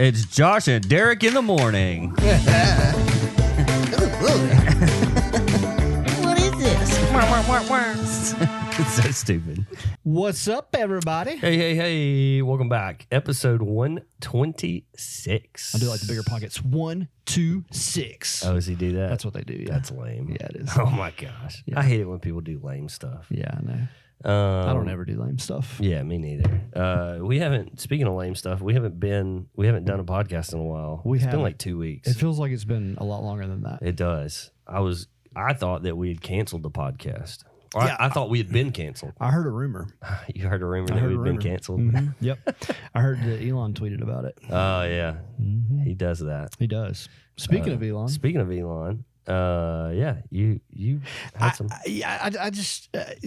It's Josh and Derek in the morning. What is this? It's so stupid. What's up, everybody? Hey. Welcome back. Episode 126. I do like the bigger pockets. 1, 2, 6. Oh, does he do that? That's what they do. Yeah. That's lame. Yeah, it is. Oh, my gosh. Yeah. I hate it when people do lame stuff. Yeah, I know. I don't ever do lame stuff. Yeah, me neither. We haven't, speaking of lame stuff, we haven't done a podcast in a while. It's been like 2 weeks. It feels like it's been a lot longer than that. It does. I thought that we had canceled the podcast. Or yeah, I thought we had been canceled. I heard a rumor. You heard a rumor that we'd been canceled? Mm-hmm. Yep. I heard that Elon tweeted about it. Oh, yeah. Mm-hmm. He does that. He does. Speaking of Elon. Yeah, you had some.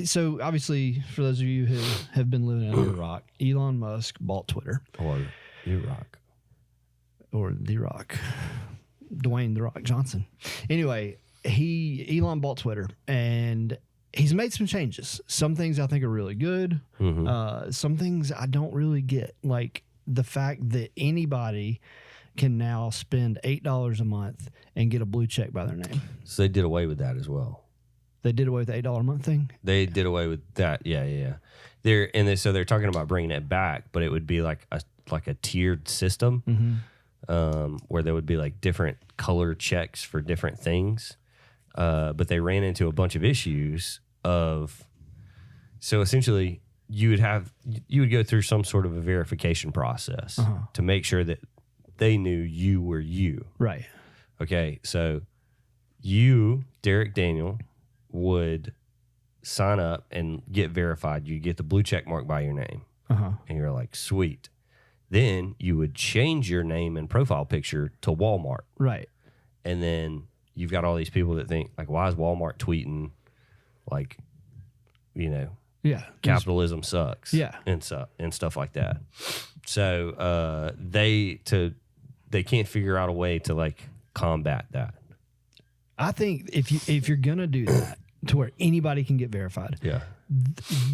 So obviously, for those of you who have been living under a rock, Elon Musk bought Twitter. Or E-Rock. Or The Rock. Dwayne The Rock Johnson. Anyway, Elon bought Twitter, and he's made some changes. Some things I think are really good. Mm-hmm. Some things I don't really get, like the fact that anybody can now spend $8 a month and get a blue check by their name. So they did away with that as well. They did away with the $8 a month thing? They did away with that. Yeah. So they're talking about bringing it back, but it would be like a tiered system, mm-hmm. Where there would be like different color checks for different things. But they ran into a bunch of issues so essentially you would go through some sort of a verification process to make sure that they knew you were you. Right. Okay. So you, Derek Daniel, would sign up and get verified. You get the blue check mark by your name. And you're like, sweet. Then you would change your name and profile picture to Walmart. Right. And then you've got all these people that think, like, why is Walmart tweeting, like, capitalism sucks. Yeah. And stuff like that. So they can't figure out a way to, like, combat that. I think if you're going to do that to where anybody can get verified,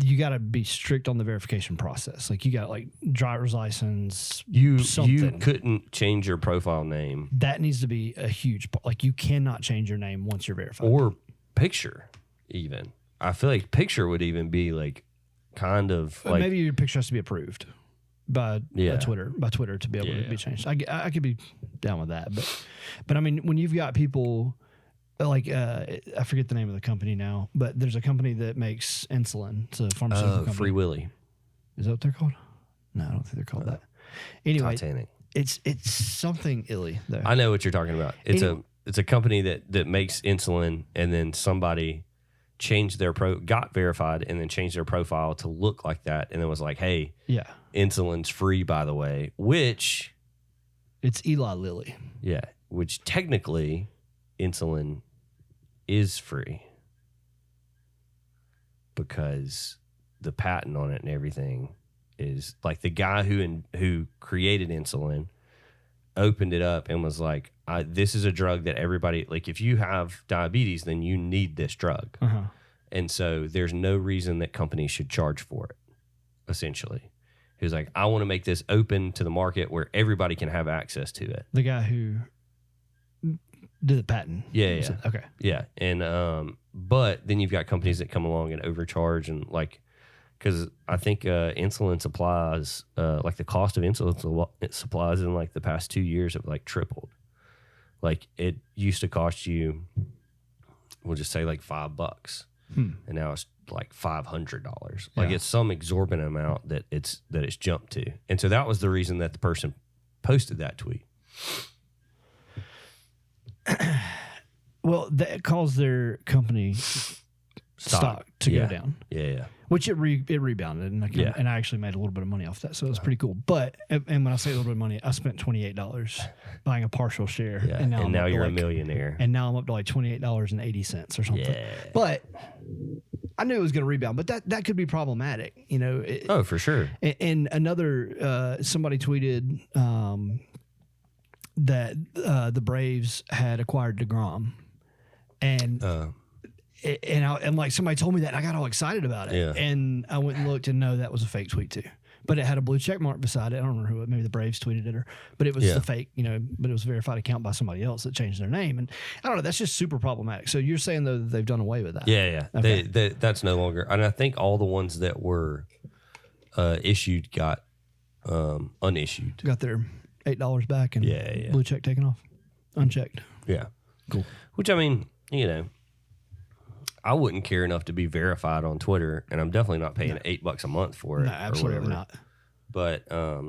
you got to be strict on the verification process. Like, you got, like, driver's license, something. You couldn't change your profile name. That needs to be a huge part. Like, you cannot change your name once you're verified. Or picture, even. I feel like picture would even be, like, kind of like... Maybe your picture has to be approved by Twitter to be able to be changed. I could be down with that. But I mean, when you've got people... Like, I forget the name of the company now, but there's a company that makes insulin. It's a pharmaceutical company. Free Willy. Is that what they're called? No, I don't think they're called that. Anyway, Titanic. It's something illy though. I know what you're talking about. It's a company that makes insulin, and then somebody changed got verified, and then changed their profile to look like that, and then was like, hey, insulin's free, by the way, which it's Eli Lilly. Yeah, which technically insulin is free because the patent on it and everything is like the guy who created insulin opened it up and was like, this is a drug that everybody, like, if you have diabetes, then you need this drug. And so there's no reason that companies should charge for it, essentially. He was like, I want to make this open to the market where everybody can have access to it. The guy who did the patent. Yeah. Okay. Yeah. And, but then you've got companies that come along and overcharge, and like, cause I think, insulin supplies, like the cost of insulin supplies in like the past 2 years have like tripled. Like, it used to cost you, we'll just say like $5, and now it's like $500. Like, it's some exorbitant amount that it's jumped to. And so that was the reason that the person posted that tweet. Well, that caused their company stock to go down. Yeah. Which it rebounded, and I actually made a little bit of money off that, so it was pretty cool. But and when I say a little bit of money, I spent $28 buying a partial share, and now you're a millionaire. And now I'm up to like $28.80 or something. Yeah. But I knew it was going to rebound, but that could be problematic, For sure. And another somebody tweeted that the Braves had acquired DeGrom, and like somebody told me that, and I got all excited about it. Yeah. And I went and looked, and no, that was a fake tweet too. but it had a blue check mark beside it. I don't remember who it, maybe the Braves tweeted it, but it was the fake, but it was a verified account by somebody else that changed their name. And I don't know, that's just super problematic. So you're saying though that they've done away with that? Yeah. Okay. That's no longer, and I think all the ones that were issued got unissued. Got their $8 back and blue check taken off, unchecked. Yeah. Cool. Which, I mean, I wouldn't care enough to be verified on Twitter, and I'm definitely not paying $8 a month for it. No, absolutely not. But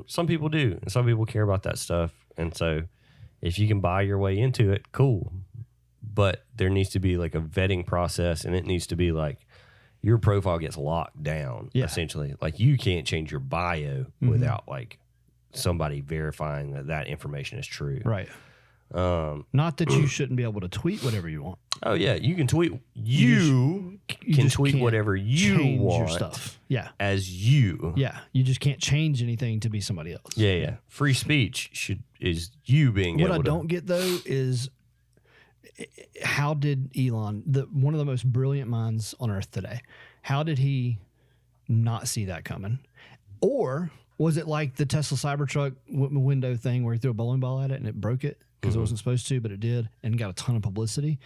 some people do, and some people care about that stuff. And so if you can buy your way into it, cool. But there needs to be like a vetting process, and it needs to be like your profile gets locked down, essentially. Like you can't change your bio without like somebody verifying that information is true. Right. Not that you shouldn't be able to tweet whatever you want. Oh yeah, you can tweet. You can tweet whatever you want. Your stuff. Yeah. As you. Yeah. You just can't change anything to be somebody else. Yeah. Free speech is you being able to. What I don't get though is how did Elon, one of the most brilliant minds on earth today, how did he not see that coming? Or was it like the Tesla Cybertruck window thing where he threw a bowling ball at it and it broke it because it wasn't supposed to, but it did and got a ton of publicity?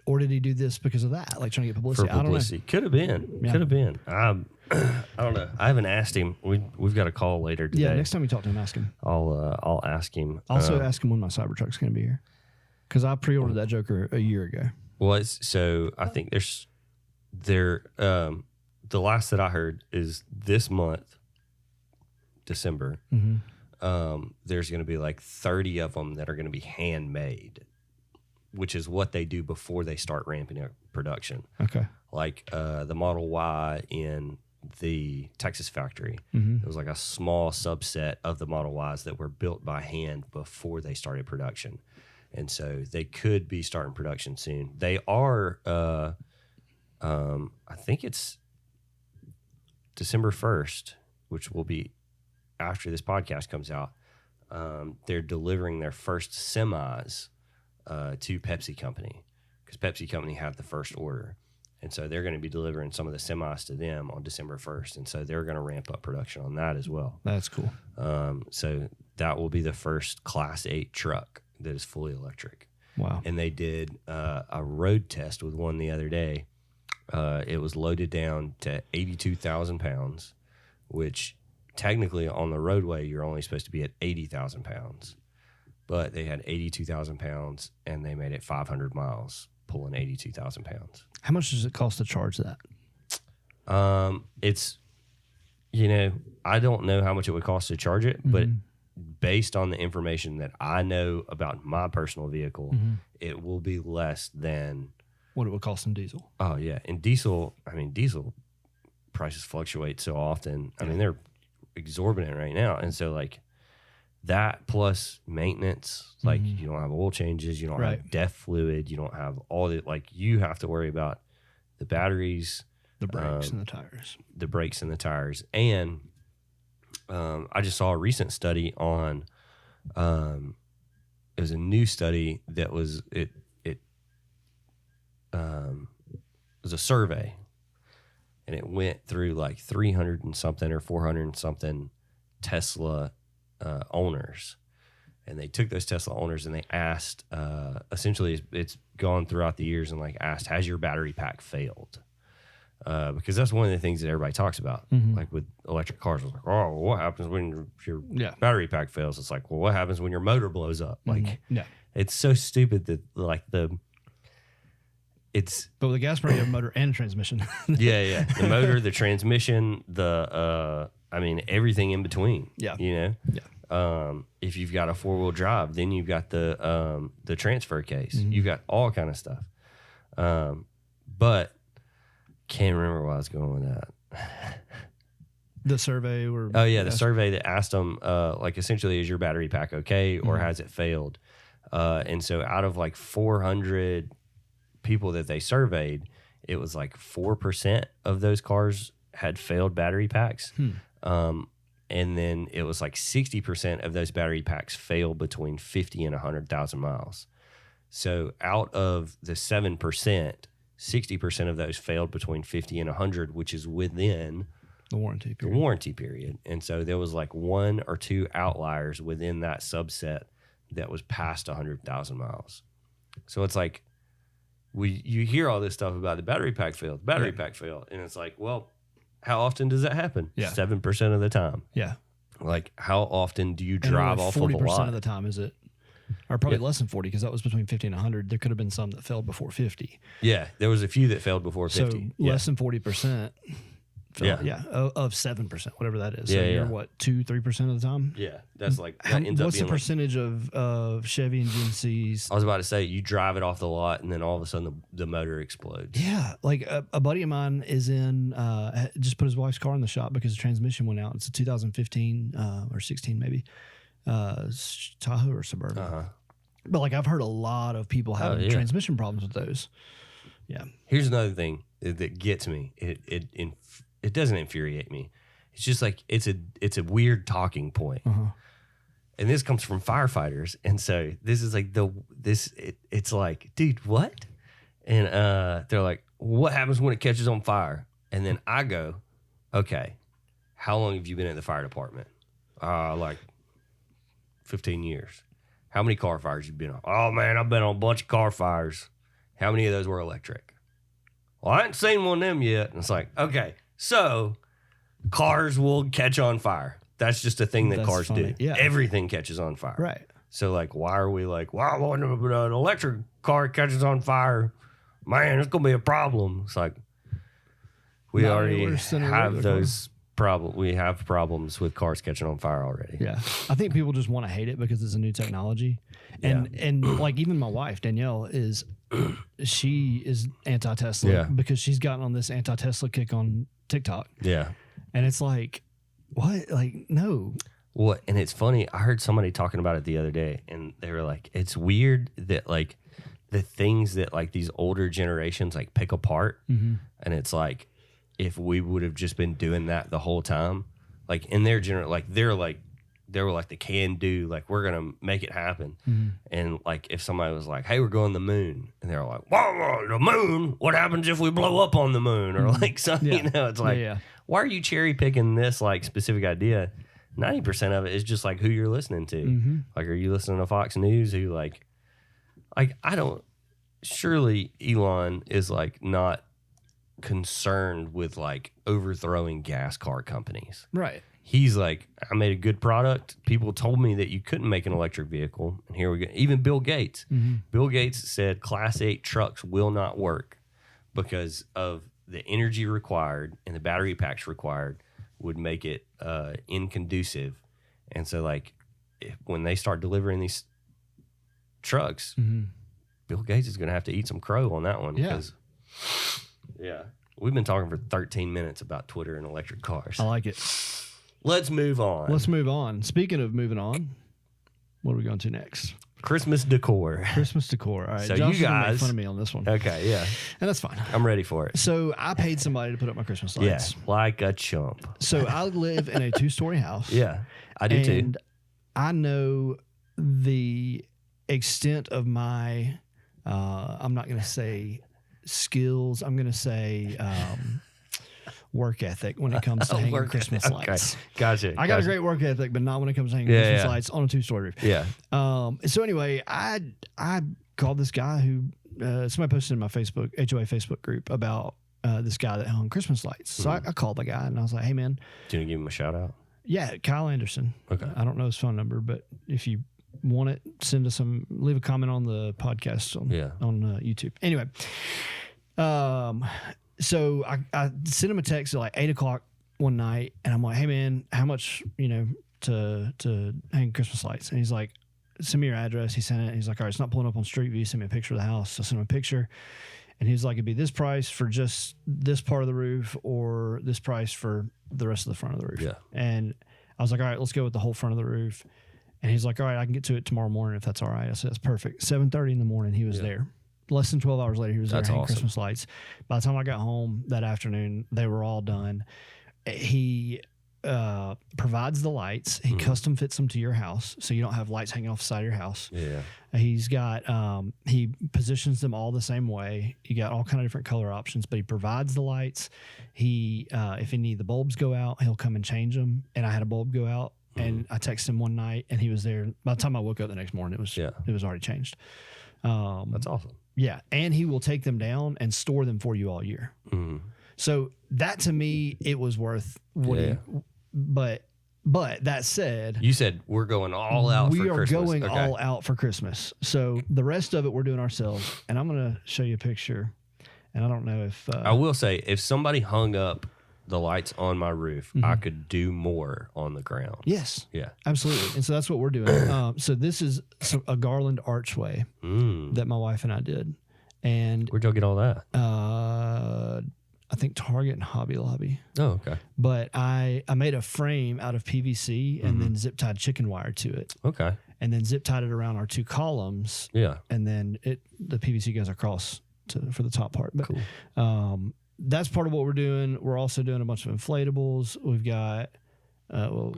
Or did he do this because of that, like trying to get publicity? For publicity. Could have been. Yeah. Could have been. I don't know. I haven't asked him. We've got a call later today. Yeah, next time you talk to him, ask him. I'll ask him. Also, ask him when my Cybertruck's going to be here, because I pre-ordered that Joker a year ago. Well, so I think the last that I heard is this month, December. There's going to be like 30 of them that are going to be handmade, which is what they do before they start ramping up production. Okay. Like the Model Y in the Texas factory. It was like a small subset of the Model Ys that were built by hand before they started production. And so they could be starting production soon. They are, I think it's December 1st, which will be after this podcast comes out. They're delivering their first semis to Pepsi Company, because Pepsi Company had the first order. And so they're going to be delivering some of the semis to them on December 1st. And so they're going to ramp up production on that as well. That's cool. So that will be the first Class 8 truck that is fully electric. Wow. And they did a road test with one the other day. It was loaded down to 82,000 pounds, which technically on the roadway, you're only supposed to be at 80,000 pounds. But they had 82,000 pounds, and they made it 500 miles pulling 82,000 pounds. How much does it cost to charge that? It's, I don't know how much it would cost to charge it, but based on the information that I know about my personal vehicle, it will be less than what it would cost in diesel. Oh yeah, and diesel prices fluctuate so often. I mean, they're exorbitant right now, and so like that plus maintenance, like you don't have oil changes, you don't have DEF fluid, you don't have all the, like, you have to worry about the batteries, the brakes and the tires, and I just saw a recent study on it was a new study that was it was a survey, and it went through like 300 and something or 400 and something Tesla owners, and they took those Tesla owners and they asked, essentially it's gone throughout the years, and like asked, has your battery pack failed? Because that's one of the things that everybody talks about, like with electric cars. It's like, oh, what happens when your battery pack fails? It's like, well, what happens when your motor blows up? Like, it's so stupid that like but with a gas motor, you have a motor and a transmission. The motor, the transmission, everything in between. If you've got a 4-wheel drive, then you've got the transfer case. You've got all kind of stuff. But can't remember where I was going with that. The survey, or the survey that asked them, like, essentially, is your battery pack okay, or has it failed? And so out of like 400 people that they surveyed, it was like 4% of those cars had failed battery packs. And then it was like 60% of those battery packs failed between 50 and 100,000 miles. So out of the 7%, 60% of those failed between 50 and 100, which is within The warranty the period. warranty period. And so there was like 1 or 2 outliers within that subset that was past 100,000 miles. So it's like you hear all this stuff about the battery pack failed, and it's like, well, how often does that happen? Yeah. 7% of the time. Yeah. Like, how often do you drive off of a 40% lot? of the time, is it? Or probably less than 40, because that was between 50 and 100. There could have been some that failed before 50. Yeah, there was a few that failed before 50. So less than 40%. Of 7%, whatever that is. So you're what, 2-3% of the time? Yeah, that's like that ends up what's being the percentage of Chevy and GMCs? I was about to say, you drive it off the lot and then all of a sudden the motor explodes. Yeah, like a buddy of mine is just put his wife's car in the shop because the transmission went out. It's a 2015 or 16 maybe, Tahoe or Suburban. Uh-huh. But like I've heard a lot of people having transmission problems with those. Yeah. Here's another thing that gets me. It doesn't infuriate me. It's just like it's a weird talking point. Uh-huh. And this comes from firefighters. And so this is like it's like, dude, what? And they're like, what happens when it catches on fire? And then I go, okay, how long have you been in the fire department? Like 15 years. How many car fires you been on? Oh man, I've been on a bunch of car fires. How many of those were electric? Well, I ain't seen one of them yet. And it's like, okay, so cars will catch on fire. That's just a thing that cars do. Yeah. Everything catches on fire. Right. So like, why are we like, wow, when an electric car catches on fire, man, it's gonna be a problem. It's like we already have those problems. We have problems with cars catching on fire already. Yeah, I think people just want to hate it because it's a new technology, and like even my wife Danielle she is anti-Tesla because she's gotten on this anti-Tesla kick on TikTok. Yeah, and it's like, what? Like, no. Well, and it's funny. I heard somebody talking about it the other day, and they were like, "It's weird that like the things that like these older generations like pick apart, and it's like if we would have just been doing that the whole time, like in their like they were like the can do, like we're gonna make it happen, and like if somebody was like, hey, we're going to the moon, and they're like, whoa, the moon? What happens if we blow up on the moon? Or like something, you know? It's like, why are you cherry picking this like specific idea? 90% of it is just like who you're listening to. Like, are you listening to Fox News? Who like I don't. Surely Elon is like not concerned with like overthrowing gas car companies. Right. He's like, I made a good product. People told me that you couldn't make an electric vehicle, and here we go. Even Bill Gates. Bill Gates said Class 8 trucks will not work because of the energy required and the battery packs required would make it inconducive. And so like when they start delivering these trucks, Bill Gates is going to have to eat some crow on that one. Because, we've been talking for 13 minutes about Twitter and electric cars. I like it. Let's move on. Speaking of moving on, what are we going to next? Christmas decor. All right. So Josh you guys make fun of me on this one. Okay, yeah. And that's fine. I'm ready for it. So I paid somebody to put up my Christmas lights. Yeah, like a chump. So I live in a 2-story house. Yeah, I do too. And I know the extent of my, I'm not going to say skills. I'm going to say work ethic when it comes to hanging Christmas lights. Gotcha. I got a great work ethic, but not when it comes to hanging Christmas lights on a 2-story roof. Yeah. So anyway, I called this guy who somebody posted in my Facebook HOA Facebook group about this guy that hung Christmas lights. So I called the guy and I was like, "Hey man, do you want to give him a shout out?" Yeah, Kyle Anderson. Okay. I don't know his phone number, but if you want it, leave a comment on the podcast on YouTube. Anyway, so I sent him a text at like 8:00 one night, and I'm like, "Hey man, how much to hang Christmas lights?" And he's like, "Send me your address." He sent it. He's like, "All right, it's not pulling up on Street View. Send me a picture of the house." So I sent him a picture, and he was like, "It'd be this price for just this part of the roof, or this price for the rest of the front of the roof." Yeah. And I was like, "All right, let's go with the whole front of the roof." And he's like, "All right, I can get to it tomorrow morning if that's all right." I said, "That's perfect." 7:30 in the morning, he was there. Less than 12 hours later, he was there hanging Christmas lights. By the time I got home that afternoon, they were all done. He provides the lights. He custom fits them to your house, so you don't have lights hanging off the side of your house. Yeah. He's got he positions them all the same way. You got all kind of different color options, but he provides the lights. He if any of the bulbs go out, he'll come and change them. And I had a bulb go out, and I texted him one night, and he was there. By the time I woke up the next morning, it was already changed. That's awesome. Yeah, and he will take them down and store them for you all year. So that to me, it was worth what but that said, you said we're going all out for Christmas. We are going all out for Christmas. So the rest of it we're doing ourselves. And I'm going to show you a picture. And I don't know if I will say, if somebody hung up the lights on my roof, I could do more on the ground. Yes. Yeah. Absolutely. And so that's what we're doing. So this is a garland archway that my wife and I did. And where'd y'all get all that? I think Target and Hobby Lobby. Oh, okay. But I made a frame out of PVC and then zip tied chicken wire to it. Okay. And then zip tied it around our 2 columns. Yeah. And then the PVC goes across for the top part. But cool. That's part of what we're doing. We're also doing a bunch of inflatables. We've got you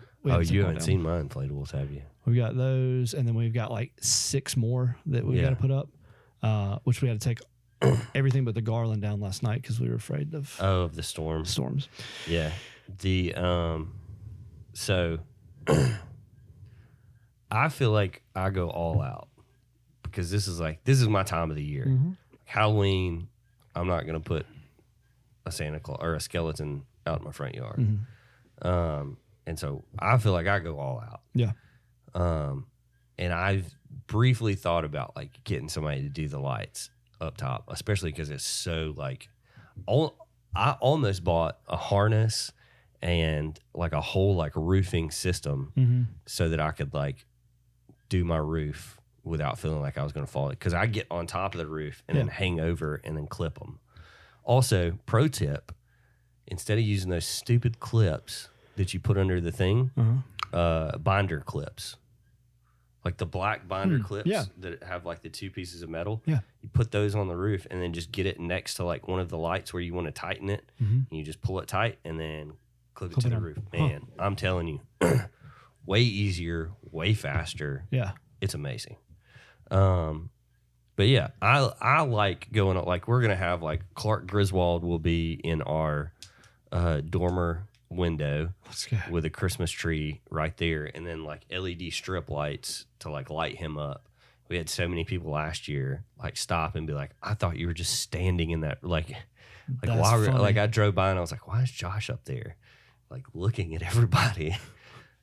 haven't seen my inflatables, have you? We've got those, and then we've got like 6 more that we've got to put up, which we had to take everything but the garland down last night because we were afraid of the storms. Yeah. The so I feel like I go all out because this is my time of the year. Halloween, I'm not gonna put a Santa Claus or a skeleton out in my front yard. And so I feel like I go all out. Yeah. And I've briefly thought about like getting somebody to do the lights up top, especially because it's so like, I almost bought a harness and like a whole like roofing system so that I could like do my roof without feeling like I was going to fall. Because I get on top of the roof and then hang over and then clip them. Also, pro tip, instead of using those stupid clips that you put under the thing, binder clips. Like the black binder clips that have like the 2 pieces of metal. Yeah. You put those on the roof and then just get it next to like one of the lights where you want to tighten it. And you just pull it tight and then clip it to the roof. Man, I'm telling you, way easier, way faster. Yeah. It's amazing. But yeah, I like going up, like we're going to have like Clark Griswold will be in our dormer window with a Christmas tree right there, and then like LED strip lights to like light him up. We had so many people last year like stop and be like, I thought you were just standing in that like why like I drove by and I was like, why is Josh up there like looking at everybody?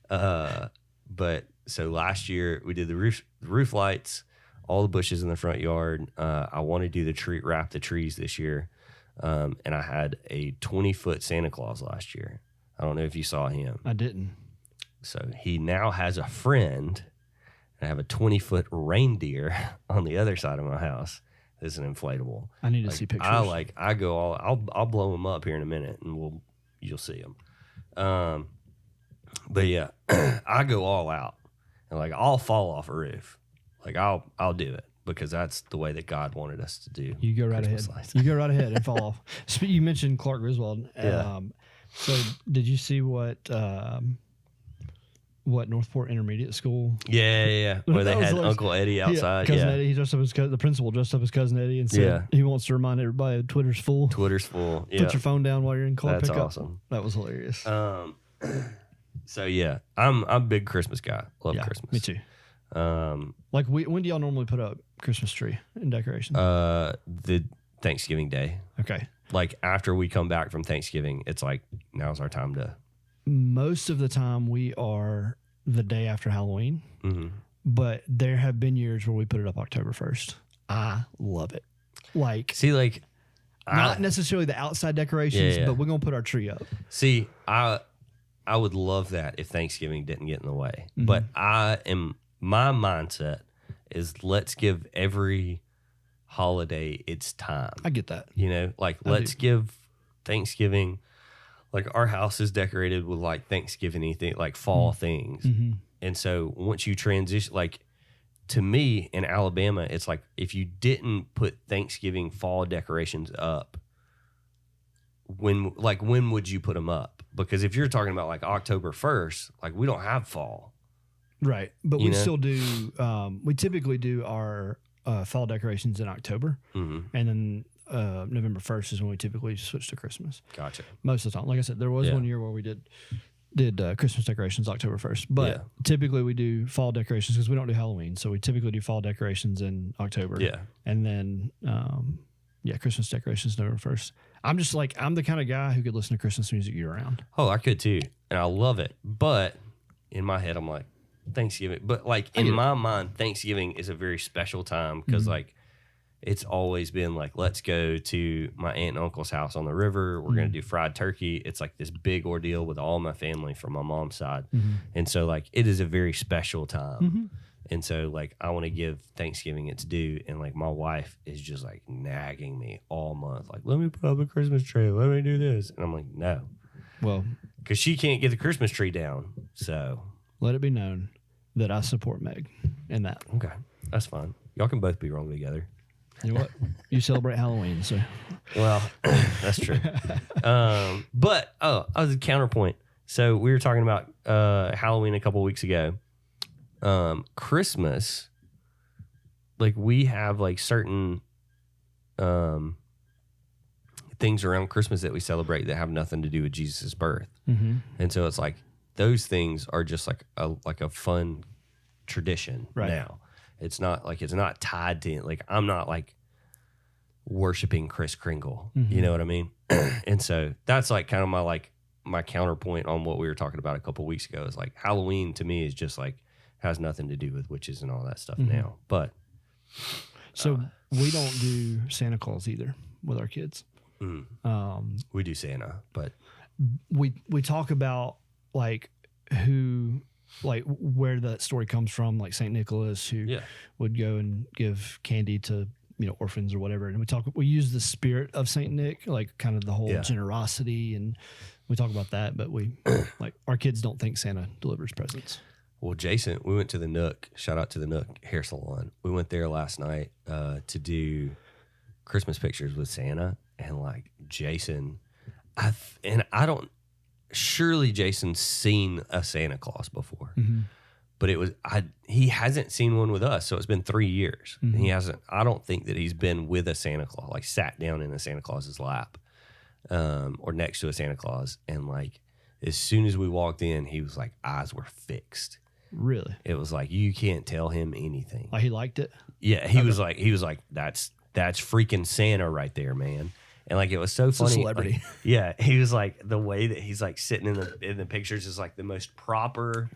But so last year we did the roof lights, all the bushes in the front yard. I want to do wrap the trees this year. And I had a 20-foot Santa Claus last year. I don't know if you saw him. I didn't. So he now has a friend. I have a 20-foot reindeer on the other side of my house. It's an inflatable. I need to see pictures. I go all. I'll blow them up here in a minute, and you'll see them. But yeah, I go all out, and like I'll fall off a roof. Like I'll do it because that's the way that God wanted us to do. You go right ahead. You go right ahead and fall off. You mentioned Clark Griswold. Yeah. So did you see what Northport Intermediate School? Yeah. Where they had Uncle Eddie outside. Cousin Eddie. He dressed up as the principal dressed up as Cousin Eddie and said he wants to remind everybody that Twitter's full. Yeah. Put your phone down while you're in car pickup. That's awesome. That was hilarious. So yeah, I'm a big Christmas guy. Love Christmas. Me too. Like when do y'all normally put up Christmas tree and decorations? The Thanksgiving Day. Okay. Like after we come back from Thanksgiving, it's like now's our time to. Most of the time we are the day after Halloween, but there have been years where we put it up October 1st. I love it. Like, see, like not necessarily the outside decorations, but we're gonna put our tree up. See, I would love that if Thanksgiving didn't get in the way, but my mindset is let's give every holiday its time. I get that. You know, like let's give Thanksgiving, like our house is decorated with like Thanksgiving thing, like fall things. And so once you transition, like to me in Alabama, it's like if you didn't put Thanksgiving fall decorations up, when would you put them up? because if you're talking about like October 1st, like we don't have fall. Right. But You we know? still do, we typically do our fall decorations in October. Mm-hmm. And then November 1st is when we typically switch to Christmas. Gotcha. Most of the time. Like I said, there was Yeah. one year where we did Christmas decorations October 1st. But typically we do fall decorations because we don't do Halloween. So we typically do fall decorations in October. Yeah. And then, Christmas decorations November 1st. I'm just like, I'm the kind of guy who could listen to Christmas music year round. Oh, I could too. And I love it. But in my head, I'm like, Thanksgiving. But like in my mind, Thanksgiving is a very special time because like it's always been like, let's go to my aunt and uncle's house on the river. We're going to do fried turkey. It's like this big ordeal with all my family from my mom's side. And so like it is a very special time. And so like I want to give Thanksgiving its due. And like my wife is just like nagging me all month. Like, let me put up a Christmas tree. Let me do this. And I'm like, no. Well, because she can't get the Christmas tree down. So let it be known that I support Meg in that. okay, that's fine. Y'all can both be wrong together. You know what? You celebrate Halloween, so. Well, that's true. But as a counterpoint, so we were talking about Halloween a couple of weeks ago. Christmas, like we have like certain things around Christmas that we celebrate that have nothing to do with Jesus' birth, and so it's like those things are just like a fun tradition now. It's not tied to like I'm not like worshiping Kris Kringle, you know what I mean? And so that's like kind of my counterpoint on what we were talking about a couple of weeks ago is like Halloween to me is just like has nothing to do with witches and all that stuff now. But so we don't do Santa Claus either with our kids. We do Santa, but we talk about like who, like where that story comes from, like Saint Nicholas who would go and give candy to orphans or whatever, and we use the spirit of Saint Nick, like kind of the whole generosity, and we talk about that, but we like our kids don't think Santa delivers presents. Well, Jason, we went to the Nook. Shout out to the Nook hair salon. We went there last night to do Christmas pictures with Santa, and like Jason, surely Jason's seen a Santa Claus before, but he hasn't seen one with us. So it's been 3 years, and he hasn't. I don't think that he's been with a Santa Claus, like sat down in a Santa Claus's lap, or next to a Santa Claus, and like as soon as we walked in, he was like eyes were fixed. Really? It was like you can't tell him anything. Like he liked it? Yeah, he was like that's freaking Santa right there, man. And like it was so funny. A celebrity. Like, yeah, he was like the way that he's like sitting in the pictures is like the most proper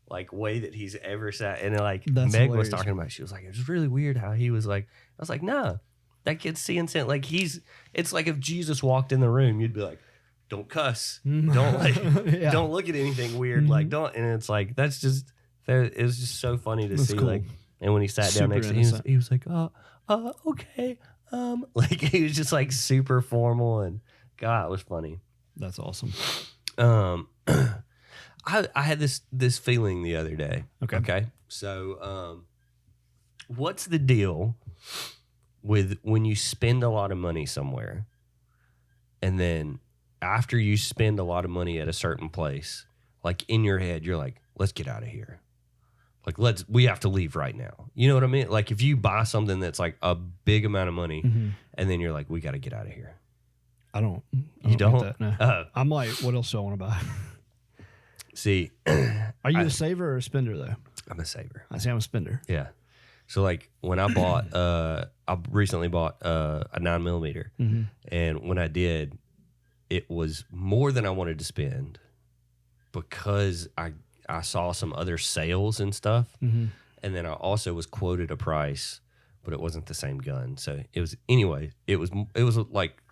like way that he's ever sat. And like That's Meg hilarious. was talking about, she was like, it was really weird how he was like. I was like, no, that kid's seeing Santa. Like it's like if Jesus walked in the room, you'd be like, don't cuss, don't like, don't look at anything weird, like don't. And it's like that's just. It was just so funny to see, cool. like, and when he sat down Super next to him, he was like, okay, like he was just like super formal, and God, it was funny. That's awesome. I had this feeling the other day. Okay. So, what's the deal with when you spend a lot of money somewhere, and then after you spend a lot of money at a certain place, like in your head, you're like, let's get out of here. Like, we have to leave right now. You know what I mean? Like, if you buy something that's like a big amount of money, and then you're like, we got to get out of here. I don't. You don't? Get that, no. I'm like, what else do I want to buy? See, are you a saver or a spender though? I'm a saver. I say I'm a spender. Yeah. So like when I bought, I recently bought a 9mm, and when I did, it was more than I wanted to spend because I saw some other sales and stuff, and then I also was quoted a price, but it wasn't the same gun. So it was like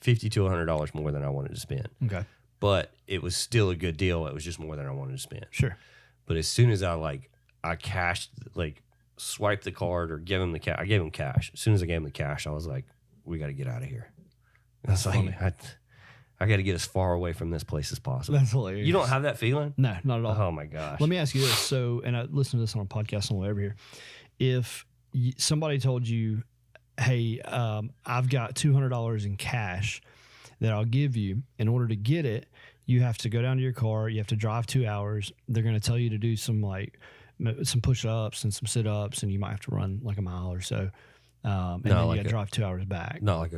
$50 to $100 more than I wanted to spend. Okay, but it was still a good deal. It was just more than I wanted to spend. Sure. But as soon as I cashed, like swiped the card or gave him the cash, I gave him cash. As soon as I gave him the cash, I was like, we got to get out of here. That's like I got to get as far away from this place as possible. That's hilarious. You don't have that feeling? No, not at all. Oh my gosh. Let me ask you this. So, and I listened to this on a podcast on the way over here. If somebody told you, hey, I've got $200 in cash that I'll give you. In order to get it, You have to go down to your car. You have to drive 2 hours. They're going to tell you to do some some push-ups and some sit-ups, and you might have to run like a mile or so. And then you got to drive 2 hours back. Not like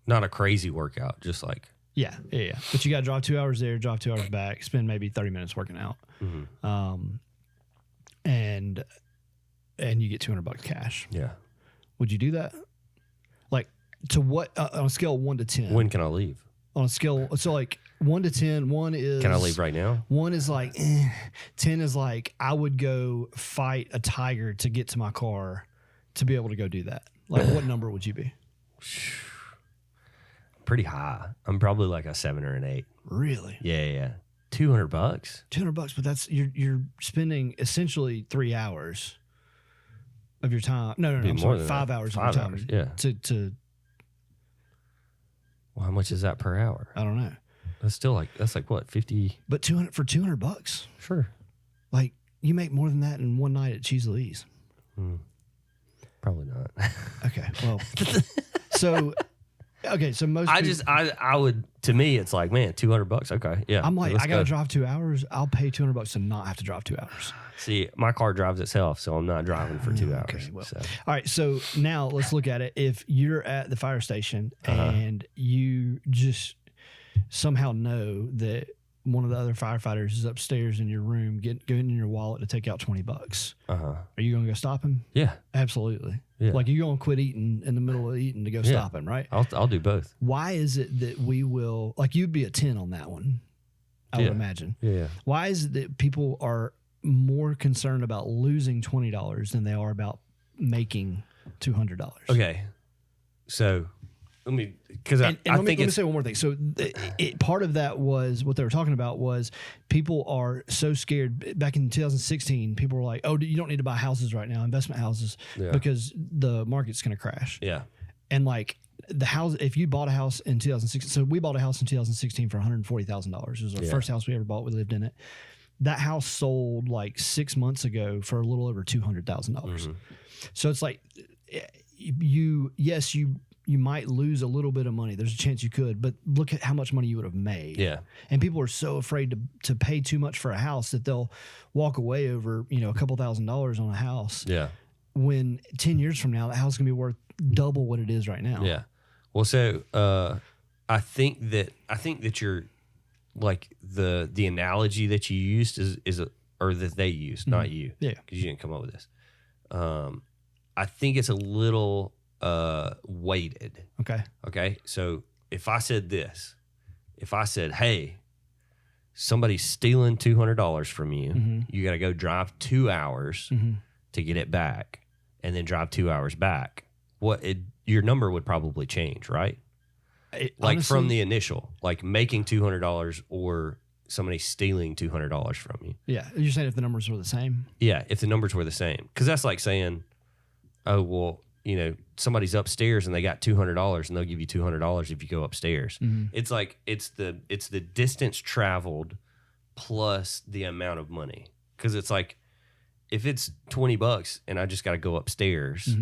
not a crazy workout, just like. Yeah. But you got to drive 2 hours there, drive 2 hours back, spend maybe 30 minutes working out. And you get $200 cash. Yeah. Would you do that? Like, to what, on a scale of 1 to 10? When can I leave? On a scale, so like 1 to 10, 1 is. Can I leave right now? 1 is like, 10 is like, I would go fight a tiger to get to my car to be able to go do that. Like, what number would you be? Pretty high. I'm probably like a 7 or an 8. Really? Yeah. $200. $200, but that's you're spending essentially 3 hours of your time. No, I'm sorry, 5 hours of your time. Hours, yeah. To. Well, how much is that per hour? I don't know. That's like what, 50? But $200. Sure. Like, you make more than that in one night at Cheese Louise. Probably not. Okay. Well, so most I would, to me, it's like, man, $200. Okay. Yeah. I'm like, I got to drive 2 hours. I'll pay $200 to not have to drive 2 hours. See, my car drives itself, so I'm not driving for 2 hours. Okay, well. All right. So now let's look at it. If you're at the fire station and you just somehow know that one of the other firefighters is upstairs in your room, getting in your wallet to take out $20. Are you going to go stop him? Yeah. Absolutely. Yeah. Like, you're going to quit eating in the middle of eating to go stop him, right? I'll do both. Why is it that we will, like, you'd be a 10 on that one, I would imagine. Yeah. Why is it that people are more concerned about losing $20 than they are about making $200? Okay. So let me say one more thing. So part of that was what they were talking about was people are so scared. Back in 2016, people were like, "Oh, you don't need to buy houses right now, investment houses, because the market's going to crash." Yeah. And like the house, if you bought a house in 2016, so we bought a house in 2016 for $140,000. It was our first house we ever bought. We lived in it. That house sold like 6 months ago for a little over $200,000. So it's like you might lose a little bit of money. There's a chance you could, but look at how much money you would have made. Yeah. And people are so afraid to pay too much for a house that they'll walk away over, a couple $1,000s on a house. Yeah. When 10 years from now, that house is going to be worth double what it is right now. Yeah. Well, so I think that you're like the analogy that you used or that they used, not you. Yeah. Because you didn't come up with this. I think it's a little weighted. Okay. So if I said, hey, somebody's stealing $200 from you, you got to go drive 2 hours to get it back, and then drive 2 hours back. Your number would probably change, right? Honestly, from the initial, like making $200 or somebody stealing $200 from you. Yeah. You're saying if the numbers were the same? Yeah. If the numbers were the same. Because that's like saying, oh, well, somebody's upstairs and they got $200 and they'll give you $200 if you go upstairs. It's like, it's the distance traveled plus the amount of money. Cause it's like, if it's $20 and I just got to go upstairs,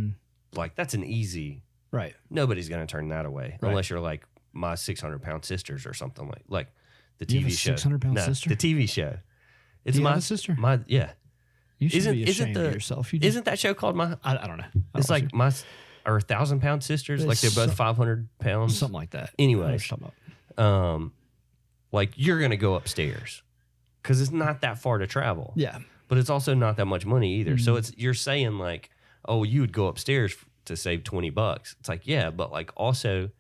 like that's an easy, right? Nobody's going to turn that away unless you're like my 600-pound sisters or something like the you TV have a show. 600-pound sister? The TV show. It's Do you have a sister? Yeah. You should be ashamed of yourself. Isn't that show called I don't know. It's like my 1,000-pound sisters. Like they're both 500 pounds, something like that. Anyways, like you're gonna go upstairs because it's not that far to travel. Yeah, but it's also not that much money either. So you're saying like, oh, you would go upstairs to save $20. It's like, yeah, but like also,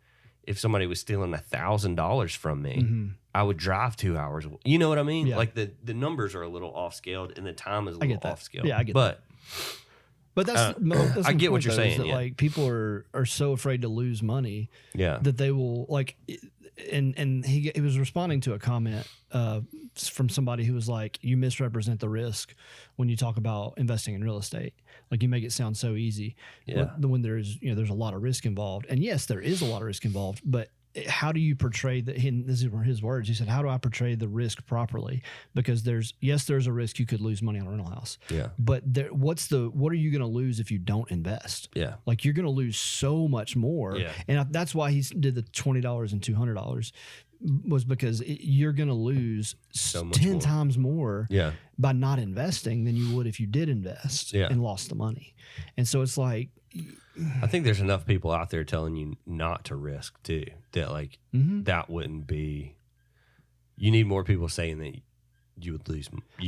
if somebody was stealing $1,000 from me, I would drive 2 hours. You know what I mean? Yeah. Like the numbers are a little off scaled and the time is a little off scaled. Yeah, I get that. But that's I get what you're saying. That, like people are so afraid to lose money. Yeah. That they will like, and he was responding to a comment from somebody who was like, you misrepresent the risk when you talk about investing in real estate. Like you make it sound so easy. Yeah. When there's a lot of risk involved, and yes, there is a lot of risk involved, but how do you portray that? These were his words. He said, how do I portray the risk properly? Because there's a risk you could lose money on a rental house. Yeah. But what are you going to lose if you don't invest? Yeah. Like you're going to lose so much more. Yeah. And that's why he did the $20 and $200. was because you're going to lose So much 10 more. times more Yeah. by not investing than you would if you did invest and lost the money. And so it's like, I think there's enough people out there telling you not to risk too, that like that wouldn't be, you need more people saying that you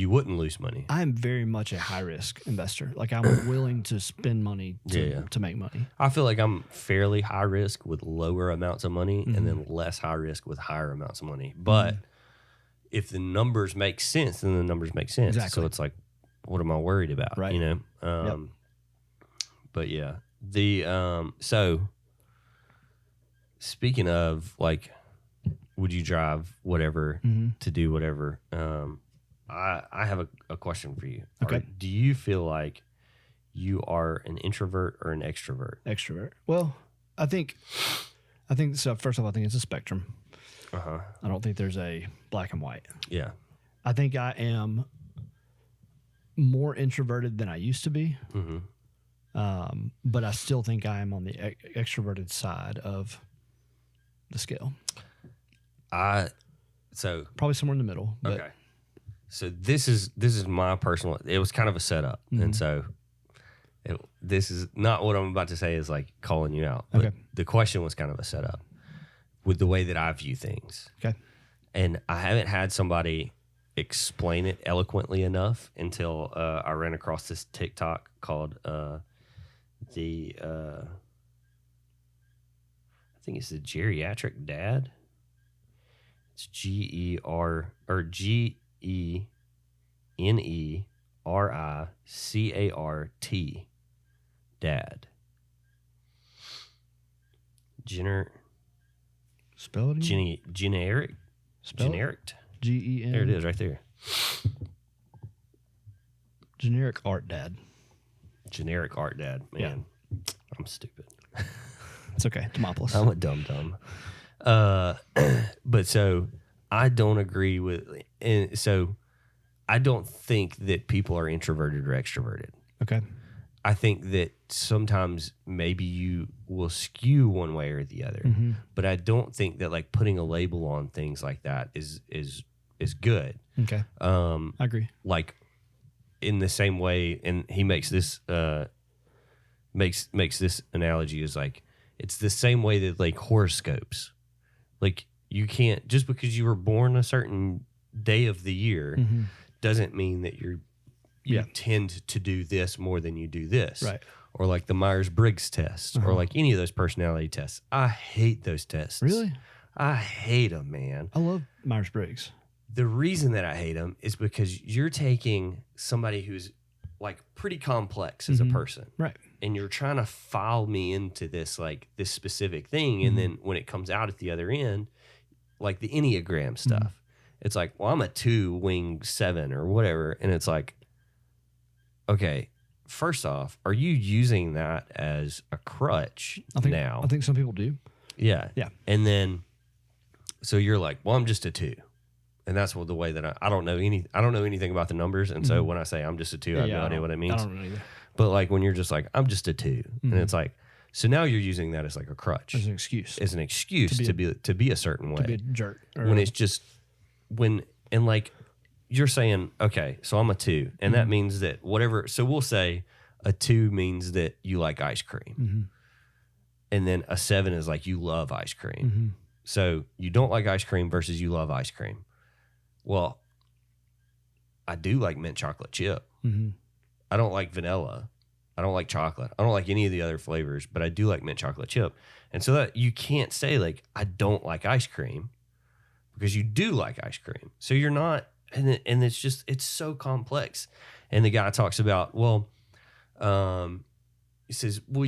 wouldn't lose money. I am very much a high risk investor. Like I'm willing to spend money to make money. I feel like I'm fairly high risk with lower amounts of money and then less high risk with higher amounts of money. But if the numbers make sense, then the numbers make sense. Exactly. So it's like, what am I worried about? Right. You know? But yeah, so speaking of like, would you drive whatever to do whatever? I have a question for you. Okay. Do you feel like you are an introvert or an extrovert? Extrovert. Well, I think so. First of all, I think it's a spectrum. I don't think there's a black and white. Yeah. I think I am more introverted than I used to be. But I still think I am on the extroverted side of the scale. So probably somewhere in the middle. But okay. So this is my personal. It was kind of a setup, and so this is not what I'm about to say is like calling you out. But the question was kind of a setup with the way that I view things. Okay. And I haven't had somebody explain it eloquently enough until I ran across this TikTok called I think it's the Geriatric Dad. It's GENERICART Dad. Spell it again. Generic. Generic. GEN. There it is, right there. Generic art dad. Generic art dad. Man, I'm stupid. It's okay. Demopolis. I'm a dum-dum. But so I don't agree with, and so I don't think that people are introverted or extroverted. Okay. I think that sometimes maybe you will skew one way or the other, but I don't think that like putting a label on things like that is good. Okay. I agree. Like in the same way, and he makes this makes this analogy is like it's the same way that like horoscopes, like you can't just because you were born a certain day of the year doesn't mean that you tend to do this more than you do this. Right. Or like the Myers-Briggs test or like any of those personality tests. I hate those tests. Really? I hate them, man. I love Myers-Briggs. The reason that I hate them is because you're taking somebody who's like pretty complex as a person. Right. And you're trying to file me into this, like this specific thing. And then when it comes out at the other end, like the Enneagram stuff, it's like, well, I'm a 2 wing 7 or whatever. And it's like, okay, first off, are you using that as a crutch now? I think some people do. Yeah. Yeah. And then, so you're like, well, I'm just a 2. And that's the way that I don't know anything about the numbers. And so when I say I'm just a 2, I have no idea what it means. I don't know either. But like when you're just like, I'm just a 2. And it's like, so now you're using that as like a crutch. As an excuse. As an excuse to be a certain way. To be a jerk. When it's just, and like, you're saying, okay, so I'm a 2. And that means that whatever, so we'll say a 2 means that you like ice cream. And then a 7 is like you love ice cream. So you don't like ice cream versus you love ice cream. Well, I do like mint chocolate chip. I don't like vanilla. I don't like chocolate. I don't like any of the other flavors, but I do like mint chocolate chip. And so that you can't say like, I don't like ice cream because you do like ice cream. So you're not, and it's just, it's so complex. And the guy talks about, well, he says, well,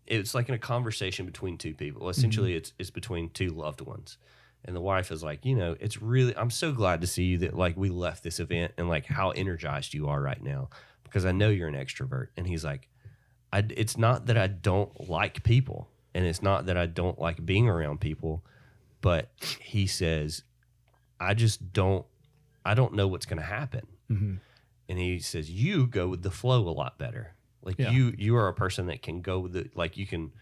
it's like in a conversation between 2 people. Essentially, it's between 2 loved ones. And the wife is like, it's really, I'm so glad to see you that like we left this event and like how energized you are right now because I know you're an extrovert. And he's like, it's not that I don't like people and it's not that I don't like being around people, but he says, I don't know what's going to happen. And he says, you go with the flow a lot better. Like you are a person that can go with it. Like you can,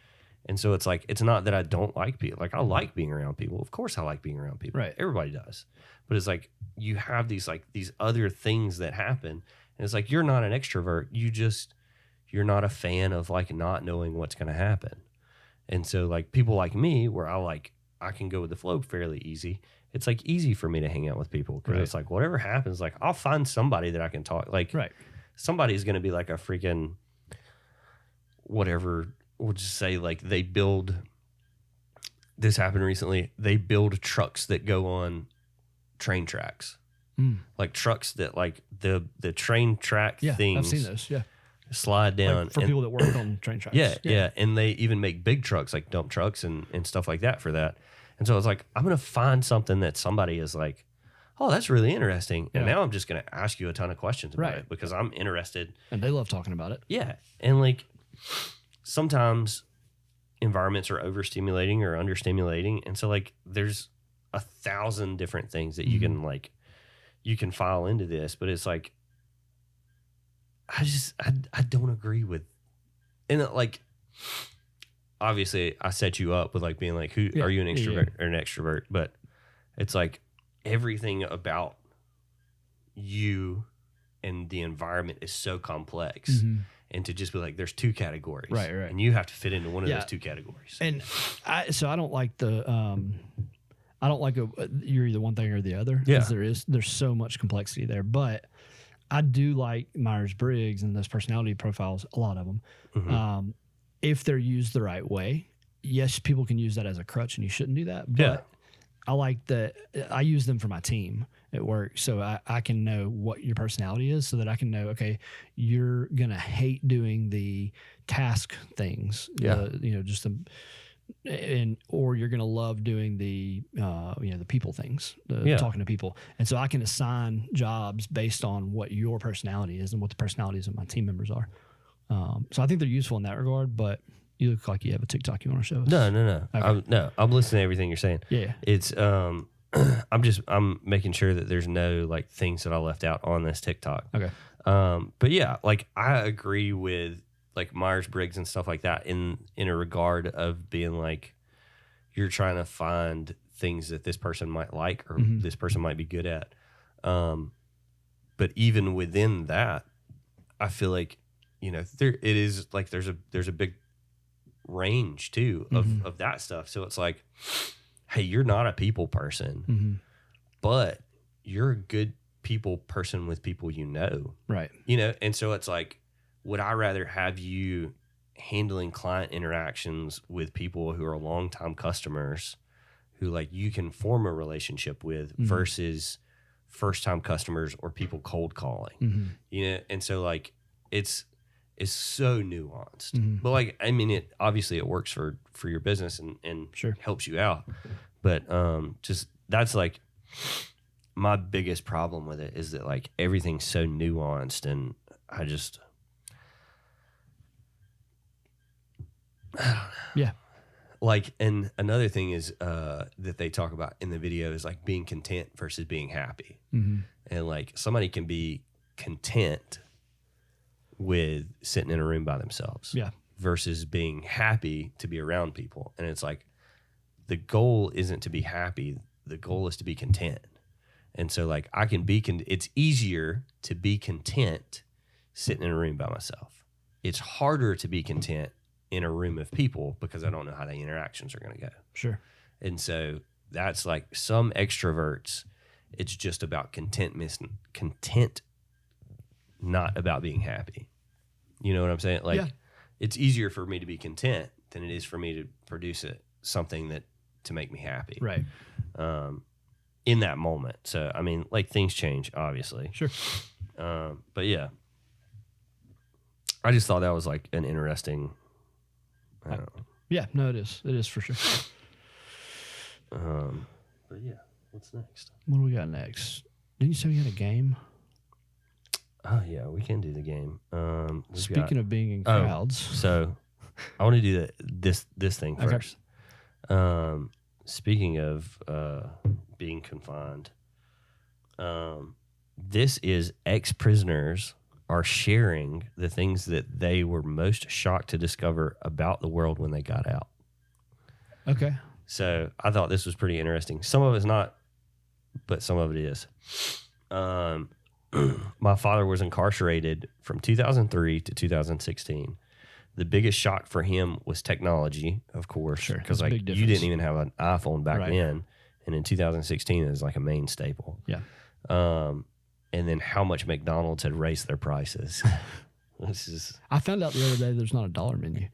And so it's like, it's not that I don't like people. Like, I like being around people. Of course I like being around people. Right. Everybody does. But it's like, you have these other things that happen. And it's like, you're not an extrovert. You're not a fan of like not knowing what's going to happen. And so like people like me, where I can go with the flow fairly easy. It's like easy for me to hang out with people because it's like, whatever happens, like I'll find somebody that I can talk. Like somebody's going to be like a freaking whatever. We'll just say like this happened recently. They build trucks that go on train tracks, like trucks that like the train track things. I've seen those. Yeah. Slide down like for people that work on train tracks. Yeah. And they even make big trucks, like dump trucks and stuff like that for that. And so I was like, I'm going to find something that somebody is like, oh, that's really interesting. And now I'm just going to ask you a ton of questions about it because I'm interested. And they love talking about it. Yeah. And like sometimes environments are overstimulating or understimulating. And so like there's 1,000 different things that you can like, you can file into this, but it's like, I don't agree with, and like, obviously I set you up with like being like, are you an introvert or an extrovert? But it's like everything about you and the environment is so complex. And to just be like, there's 2 categories. Right. And you have to fit into one of those 2 categories. And so I don't like you're either one thing or the other. Yeah. There's so much complexity there, but I do like Myers-Briggs and those personality profiles, a lot of them. If they're used the right way, yes, people can use that as a crutch and you shouldn't do that. But I like that. I use them for my team at work. So I can know what your personality is so that I can know, okay, you're going to hate doing the task things, or you're going to love doing the the people things, talking to people. And so I can assign jobs based on what your personality is and what the personalities of my team members are. So I think they're useful in that regard, but you look like you have a TikTok you want to show us. No. Okay. I'm listening to everything you're saying. Yeah. It's, I'm making sure that there's no like things that I left out on this TikTok. Okay. But yeah, like I agree with like Myers-Briggs and stuff like that in a regard of being like, you're trying to find things that this person might like or this person might be good at. But even within that, I feel like, there's a big range too of that stuff. So it's like, hey, you're not a people person, but you're a good people person with people Right. And so it's like, would I rather have you handling client interactions with people who are longtime customers who like you can form a relationship with versus first time customers or people cold calling, And so like, it's so nuanced, but like, I mean, it obviously it works for your business and helps you out. But, just that's like my biggest problem with it is that like everything's so nuanced and I don't know. Yeah. Like, and another thing is that they talk about in the video is like being content versus being happy. And like somebody can be content with sitting in a room by themselves versus being happy to be around people. And it's like the goal isn't to be happy. The goal is to be content. And so like I can be, it's easier to be content sitting in a room by myself. It's harder to be content in a room of people because I don't know how the interactions are going to go. Sure. And so that's like some extroverts, it's just about content, not about being happy. You know what I'm saying? Like it's easier for me to be content than it is for me to produce something to make me happy. Right. In that moment. So, I mean, like things change, obviously. Sure. But yeah, I just thought that was like an interesting, I don't know. Yeah, no, it is. It is for sure. But yeah, what's next? What do we got next? Didn't you say we had a game? Oh yeah, we can do the game. Speaking of being in crowds, so I want to do this thing first. Speaking of being confined, this is ex-prisoners are sharing the things that they were most shocked to discover about the world when they got out. Okay. So I thought this was pretty interesting. Some of it's not, but some of it is. My father was incarcerated from 2003 to 2016. The biggest shock for him was technology, of course, Sure. because That's a like big you difference. didn't even have an iPhone back Right. then, and in 2016 it was like a main staple. Yeah. And then how much McDonald's had raised their prices. This is I found out the other day there's not a dollar menu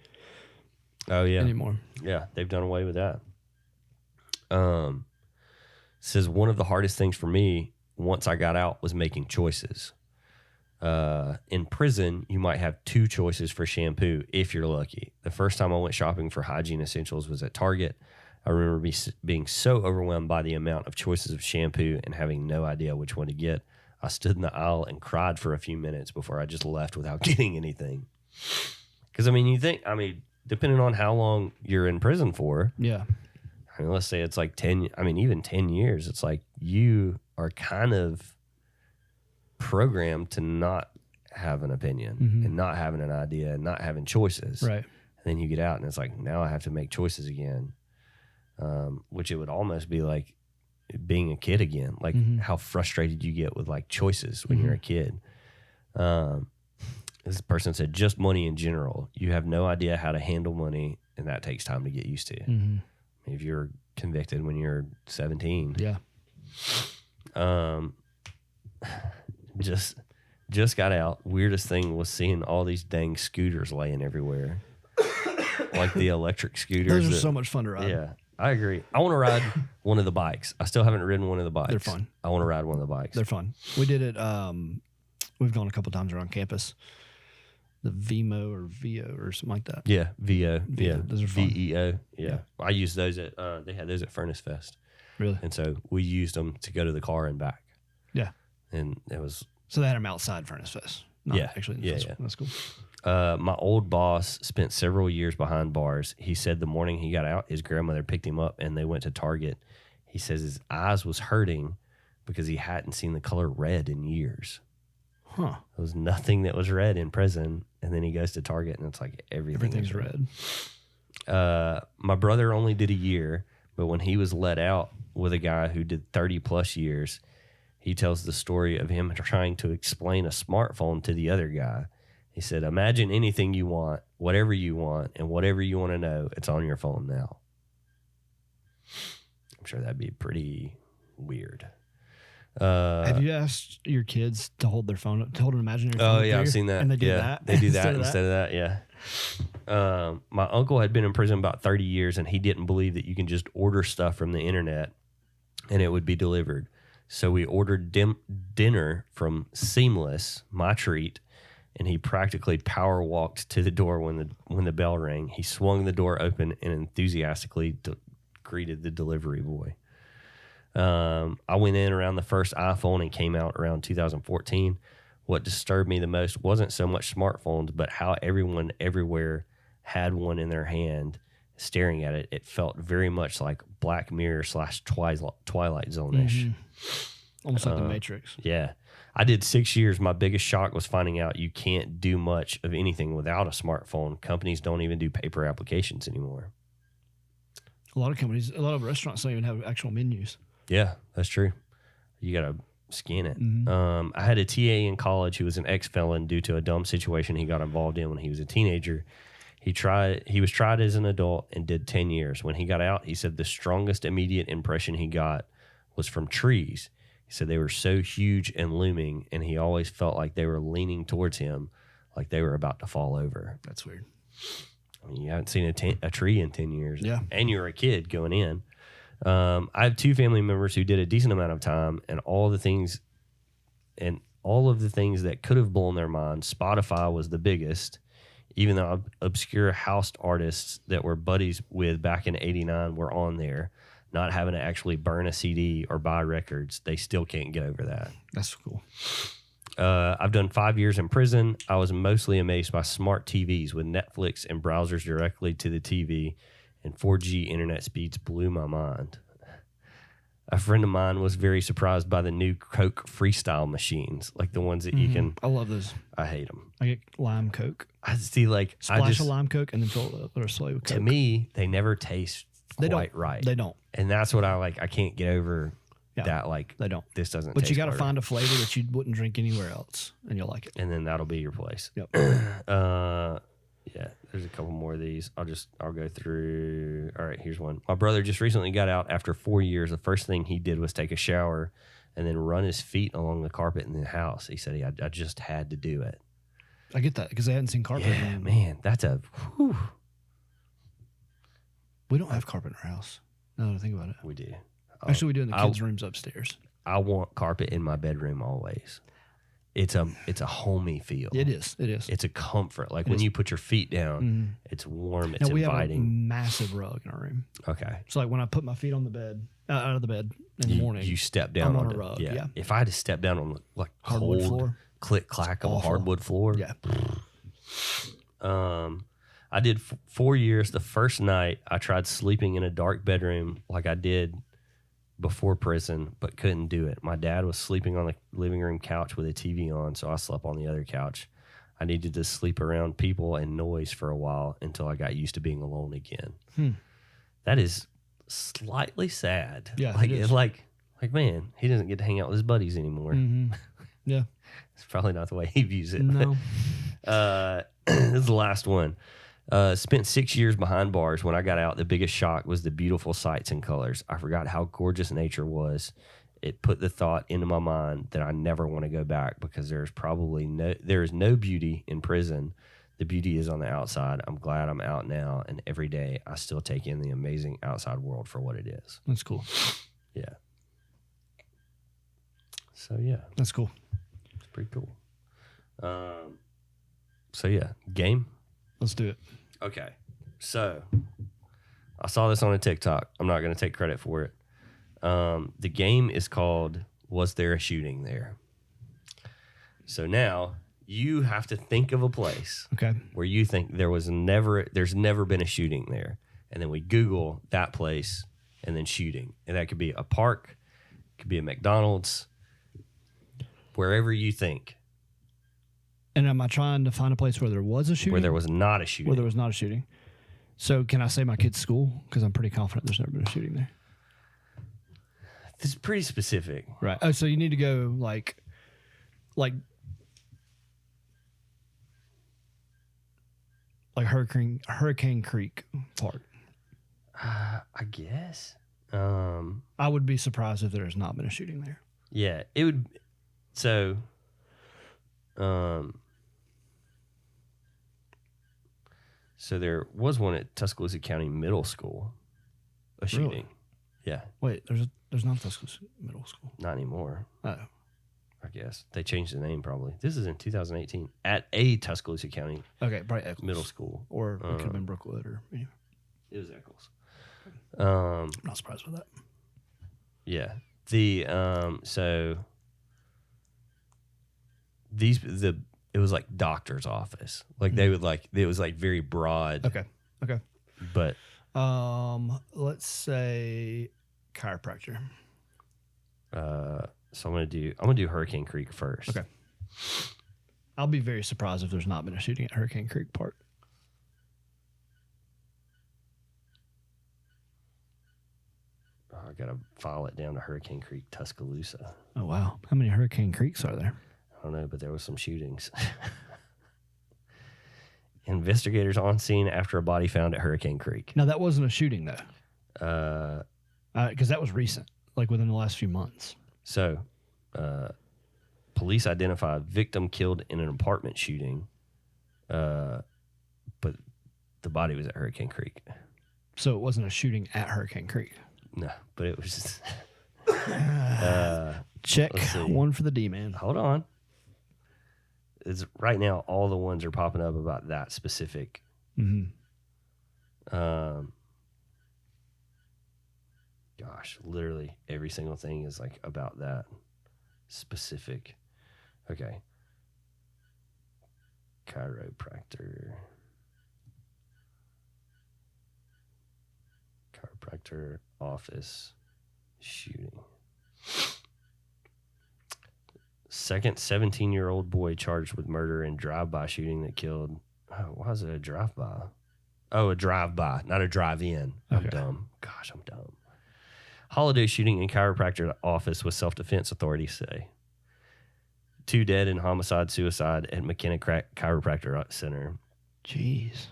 yeah. anymore. Yeah, they've done away with that. Says one of the hardest things for me once I got out was making choices. In prison, you might have 2 choices for shampoo if you're lucky. The first time I went shopping for hygiene essentials was at Target. I remember being so overwhelmed by the amount of choices of shampoo and having no idea which one to get. I stood in the aisle and cried for a few minutes before I just left without getting anything. Because, depending on how long you're in prison for, Yeah. let's say it's like 10, even 10 years, it's like you are kind of programmed to not have an opinion and not having an idea and not having choices. Right. And then you get out and it's like, now I have to make choices again, which it would almost be like being a kid again, like how frustrated you get with like choices when you're a kid. This person said, just money in general. You have no idea how to handle money, and that takes time to get used to. If you're convicted when you're 17. Yeah. Just got out. Weirdest thing was seeing all these dang scooters laying everywhere. Like the electric scooters. Those are so much fun to ride. Yeah, I agree. I want to ride one of the bikes. I still haven't ridden one of the bikes. They're fun. I want to ride one of the bikes. They're fun. We did it. We've gone a couple times around campus. The VMO or VO or something like that. Yeah, VO. Yeah, those are fun. VEO. Yeah. I used those at. They had those at Furnace Fest, Really? and so we used them to go to the car and back. Yeah. And it was. So they had them outside Furnace Fest. Not Yeah. actually in the Yeah, festival. yeah. That's cool. My old boss spent several years behind bars. He said the morning he got out, his grandmother picked him up and they went to Target. He says his eyes was hurting because he hadn't seen the color red in years. Huh. There was nothing that was red in prison. And then he goes to Target and it's like everything's Everything's red. My brother only did a year, but when he was let out with a guy who did 30 plus years, he tells the story of him trying to explain a smartphone to the other guy. He said, imagine anything you want, whatever you want, and whatever you want to know, it's on your phone now. I'm sure that'd be pretty weird. Have you asked your kids to hold their phone, to hold an imaginary phone? Oh, up yeah, I've there? seen that. And they do yeah, that. They do that instead of that, yeah. My uncle had been in prison about 30 years, and he didn't believe that you can just order stuff from the internet and it would be delivered. So we ordered dinner from Seamless, my treat, and he practically power walked to the door when the bell rang. He swung the door open and enthusiastically greeted the delivery boy. I went in around the first iPhone and came out around 2014. What disturbed me the most wasn't so much smartphones, but how everyone everywhere had one in their hand staring at it. It felt very much like Black Mirror / Twilight Zone-ish. Almost like the Matrix. Yeah. I did 6 years. My biggest shock was finding out you can't do much of anything without a smartphone. Companies don't even do paper applications anymore. A lot of restaurants don't even have actual menus. Yeah, that's true. You got to scan it. I had a TA in college who was an ex-felon due to a dumb situation he got involved in when he was a teenager. He was tried as an adult and did 10 years. When he got out, he said the strongest immediate impression he got was from trees. He said they were so huge and looming, and he always felt like they were leaning towards him, like they were about to fall over. That's weird. I mean, you haven't seen a tree in 10 years. Yeah. And you're a kid going in. I have 2 family members who did a decent amount of time, and all of the things that could have blown their mind, Spotify was the biggest. Even though obscure house artists that we're buddies with back in '89 were on there, not having to actually burn a CD or buy records, they still can't get over that. That's cool. I've done 5 years in prison. I was mostly amazed by smart TVs with Netflix and browsers directly to the TV, and 4G internet speeds blew my mind. A friend of mine was very surprised by the new Coke Freestyle machines, like the ones that you can. I love those. I hate them. I get lime Coke. I see, like, Splash of lime Coke and then fill it up or soy with Coke. To me, they never taste They quite don't. right. They don't. And that's what I can't get over that. Like, they don't. This doesn't But taste you got to quite find a flavor that you wouldn't drink anywhere else, and you'll like it. right. And then that'll be your place. Yep. Yeah, there's a couple more of these. I'll go through. All right, here's one. My brother just recently got out after 4 years. The first thing he did was take a shower and then run his feet along the carpet in the house. He said, I just had to do it. I get that because they hadn't seen carpet. Yeah, man, that's a whew. We don't have carpet in our house. Now that I think about it. We do. Actually, we do in the kids' rooms upstairs. I want carpet in my bedroom always. It's a homey feel. It is. It is. It's a comfort. Like when you put your feet down, it's warm. It's now, we inviting. have a massive rug in our room. Okay. So like when I put my feet on the bed, out of the bed in the morning, you step down I'm on onto, a rug. yeah. Yeah. If I had to step down on like Hardwood cold floor. click clack of a Awful. hardwood floor. Yeah. I did 4 years. The first night I tried sleeping in a dark bedroom like I did before prison, but couldn't do it. My dad was sleeping on the living room couch with a TV on, so I slept on the other couch. I needed to sleep around people and noise for a while until I got used to being alone again. That is slightly sad. Yeah, like it is. it's like man, he doesn't get to hang out with his buddies anymore. Yeah. It's probably not the way he views it. No. This is the last one. Spent 6 years behind bars. When I got out, the biggest shock was the beautiful sights and colors. I forgot how gorgeous nature was. It put the thought into my mind that I never want to go back because there is no beauty in prison. The beauty is on the outside. I'm glad I'm out now, and every day I still take in the amazing outside world for what it is. That's cool. Yeah. So yeah, That's cool. it's pretty cool. So yeah, game. Let's do it. Okay, so I saw this on a TikTok. I'm not going to take credit for it. The game is called Was There a Shooting There? So now you have to think of a place Okay. where you think there's never been a shooting there. And then we Google that place and then shooting. And that could be a park, it could be a McDonald's, wherever you think. And am I trying to find a place where there was a shooting? Where there was not a shooting. Where there was not a shooting. So can I say my kid's school? Because I'm pretty confident there's never been a shooting there. This is pretty specific. Right. Oh, so you need to go like Hurricane Creek Park. I guess. I would be surprised if there has not been a shooting there. Yeah, it would. So, so there was one at Tuscaloosa County Middle School, a shooting. Really? Yeah, Wait, there's not Tuscaloosa Middle School. not anymore. Oh, I guess they changed the name probably. This is in 2018 at a Tuscaloosa County okay, probably Eccles. Middle School. Or it could have been Brookwood or anyway. It was Eccles. I'm not surprised with that. Yeah. So it was like doctor's office. Like they would it was like very broad. Okay. But Let's say chiropractor. so I'm gonna do Hurricane Creek first. Okay. I'll be very surprised if there's not been a shooting at Hurricane Creek Park. I gotta file it down to Hurricane Creek, Tuscaloosa. Oh wow. How many Hurricane Creeks are there? I don't know, but there was some shootings. Investigators on scene after a body found at Hurricane Creek. No, that wasn't a shooting though. Because that was recent, like within the last few months. So, police identified victim killed in an apartment shooting, but the body was at Hurricane Creek. So it wasn't a shooting at Hurricane Creek. No, but it was. Check Let's see. one for the D-man. Hold on. It's right now. All the ones are popping up about that specific. Gosh, literally every single thing is like about that specific. Okay. Chiropractor office shooting. Second 17-year-old boy charged with murder and drive-by shooting that killed. Oh, why is it a drive-by? Oh, a drive-by, not a drive-in. I'm Okay. dumb. Gosh, I'm dumb. Holiday shooting in chiropractor office with self-defense, authorities say. 2 dead in homicide-suicide at McKenna Chiropractor Center. Jeez.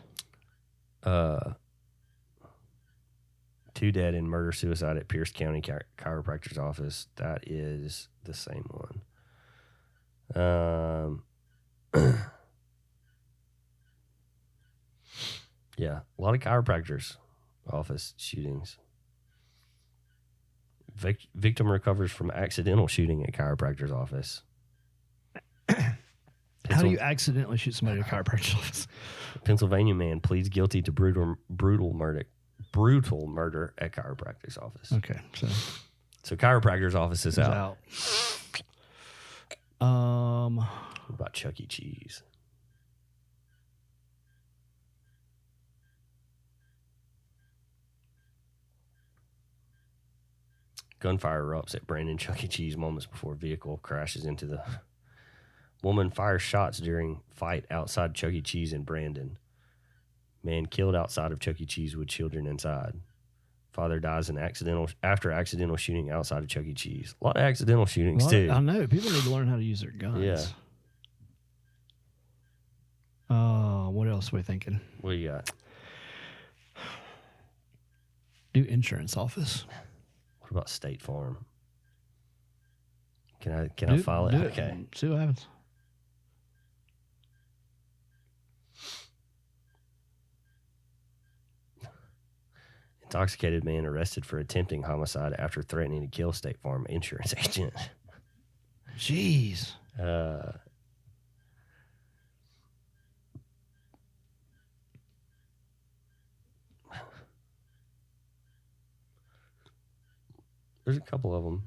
2 dead in murder-suicide at Pierce County Chiropractor's office. That is the same one. Yeah, a lot of chiropractors office shootings. Victim recovers from accidental shooting at chiropractor's office. How do you accidentally shoot somebody at a chiropractor's office? Pennsylvania man pleads guilty to brutal murder at chiropractor's office. Okay, So chiropractor's office is it's out. Out. What about Chuck E. Cheese? Gunfire erupts at Brandon Chuck E. Cheese moments before vehicle crashes into the woman. Fires shots during fight outside Chuck E. Cheese in Brandon. Man killed outside of Chuck E. Cheese with children inside. Father dies after accidental shooting outside of Chuck E. Cheese. A lot of accidental shootings too. I know. People need to learn how to use their guns. Yeah. What else are we thinking? What do you got? Do insurance office. What about State Farm? Can I file it? Okay. See what happens. Intoxicated man arrested for attempting homicide after threatening to kill State Farm insurance agent. Jeez. There's a couple of them.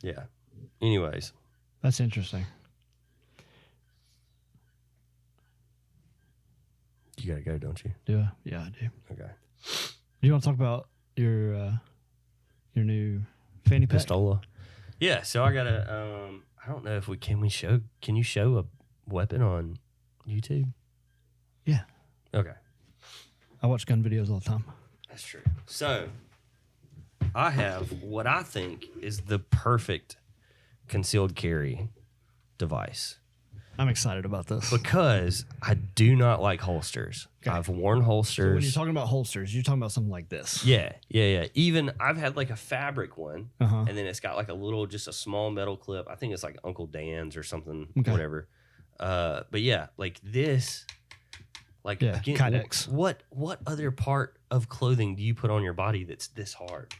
Yeah. Anyways. That's interesting. You gotta go, don't you? Do I? Yeah, I do. Okay. Do you want to talk about your new fanny pack? Pistola. Yeah, so I gotta I don't know if can you show a weapon on YouTube? Yeah. Okay. I watch gun videos all the time. That's true. So I have what I think is the perfect concealed carry device. I'm excited about this. Because I do not like holsters. Okay. I've worn So holsters. when you're talking about holsters, you're talking about something like this. Yeah. Even I've had like a fabric one, Uh-huh. and then it's got like just a small metal clip. I think it's like Uncle Dan's or something, Okay. whatever. But yeah, like this, like Yeah, again, Kydex. what other part of clothing do you put on your body that's this hard?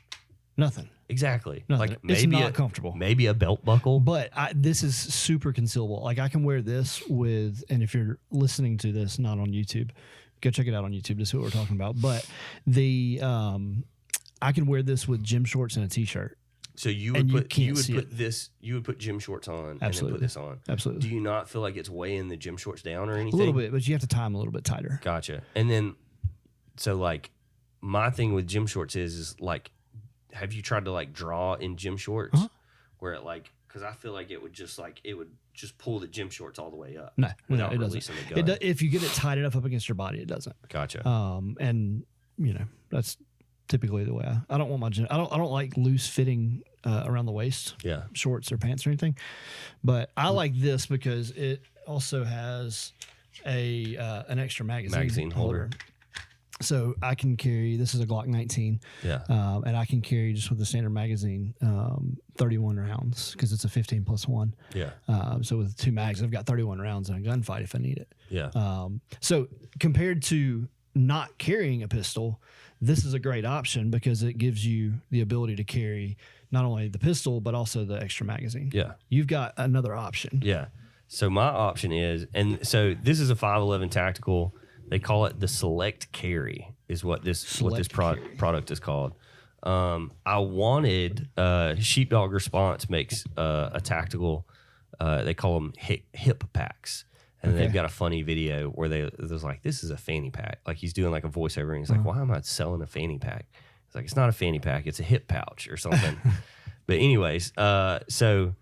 Nothing. Exactly. Nothing. Like It's maybe not comfortable. Maybe a belt buckle. But this is super concealable. Like I can wear this with, and if you're listening to this not on YouTube, go check it out on YouTube to see what we're talking about. But I can wear this with gym shorts and a t-shirt. So you would put gym shorts on and then put this on. Absolutely. Do you not feel like it's weighing the gym shorts down or A anything? little bit, but you have to tie them a little bit tighter. Gotcha. And then, so like, my thing with gym shorts is like, have you tried to like draw in gym shorts where it like, because I feel like it would just pull the gym shorts all the way up. No, without it releasing doesn't. the gun. If you get it tight enough up against your body, it doesn't. Gotcha. And that's typically the way I don't want my gym. I don't like loose fitting around the waist. Yeah. Shorts or pants or anything. But I like this because it also has an extra magazine holder. So I can carry, this is a Glock 19. Yeah. And I can carry just with the standard magazine 31 rounds because it's a 15+1. Yeah. So with 2 mags, I've got 31 rounds in a gunfight if I need it. Yeah. So compared to not carrying a pistol, this is a great option because it gives you the ability to carry not only the pistol, but also the extra magazine. Yeah. You've got another option. Yeah. So my option is, and so this is a 511 tactical. They call it the Select Carry is what this product is called. I wanted Sheepdog Response makes a tactical. They call them hip packs, and they've got a funny video where there's like, this is a fanny pack. Like he's doing like a voiceover, and he's like, why am I selling a fanny pack? It's like, it's not a fanny pack, it's a hip pouch or something. But anyways, so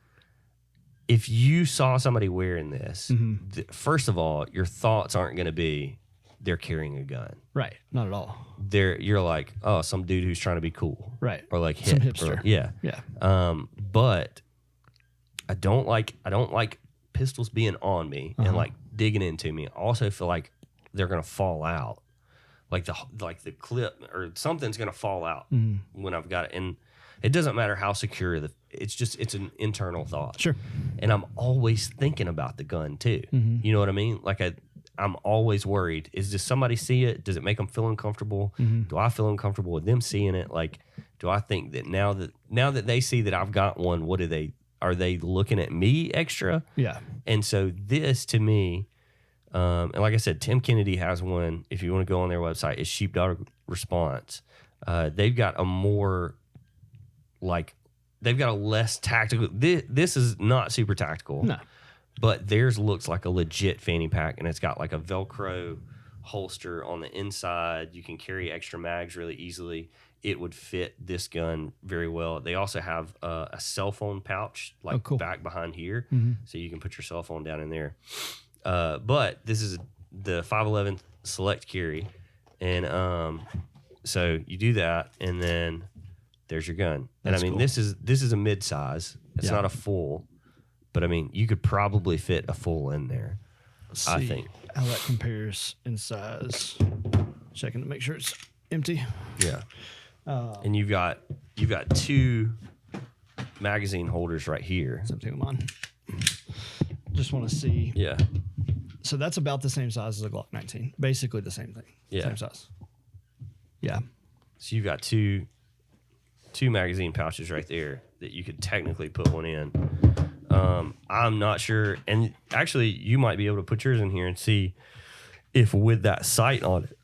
if you saw somebody wearing this, Mm-hmm. first of all, your thoughts aren't going to be they're carrying a gun. Right. Not at all. You're like, oh, some dude who's trying to be cool, Right. or like Some hip, hipster. or, yeah. But I don't like pistols being on me and like digging into me. I also feel like they're gonna fall out, like the clip or something's gonna fall out when I've got it. And it doesn't matter how secure it's an internal thought. Sure. And I'm always thinking about the gun too. You know what I mean? Like I'm always worried. Does somebody see it? Does it make them feel uncomfortable? Do I feel uncomfortable with them seeing it? Like, do I think that now that they see that I've got one, are they looking at me extra? Yeah. And so this to me, and like I said, Tim Kennedy has one. If you want to go on their website, it's Sheepdog Response. They've got a more they've got a less tactical. This is not super tactical. No. But theirs looks like a legit fanny pack, and it's got like a Velcro holster on the inside. You can carry extra mags really easily. It would fit this gun very well. They also have a cell phone pouch cool. back behind here, so you can put your cell phone down in there. But this is the 511 select carry, and so you do that, and then there's your gun. And That's I mean, cool. this is a mid size. It's not a full. But I mean, you could probably fit a full in there. Let's I see think. how that compares in size. Checking to make sure it's empty. Yeah. And you've got 2 magazine holders right here. It's empty on mine. Just want to see. Yeah. So that's about the same size as a Glock 19. Basically the same thing. Yeah. Same size. Yeah. So you've got two magazine pouches right there that you could technically put one in. I'm not sure, and actually, you might be able to put yours in here and see if with that sight on it,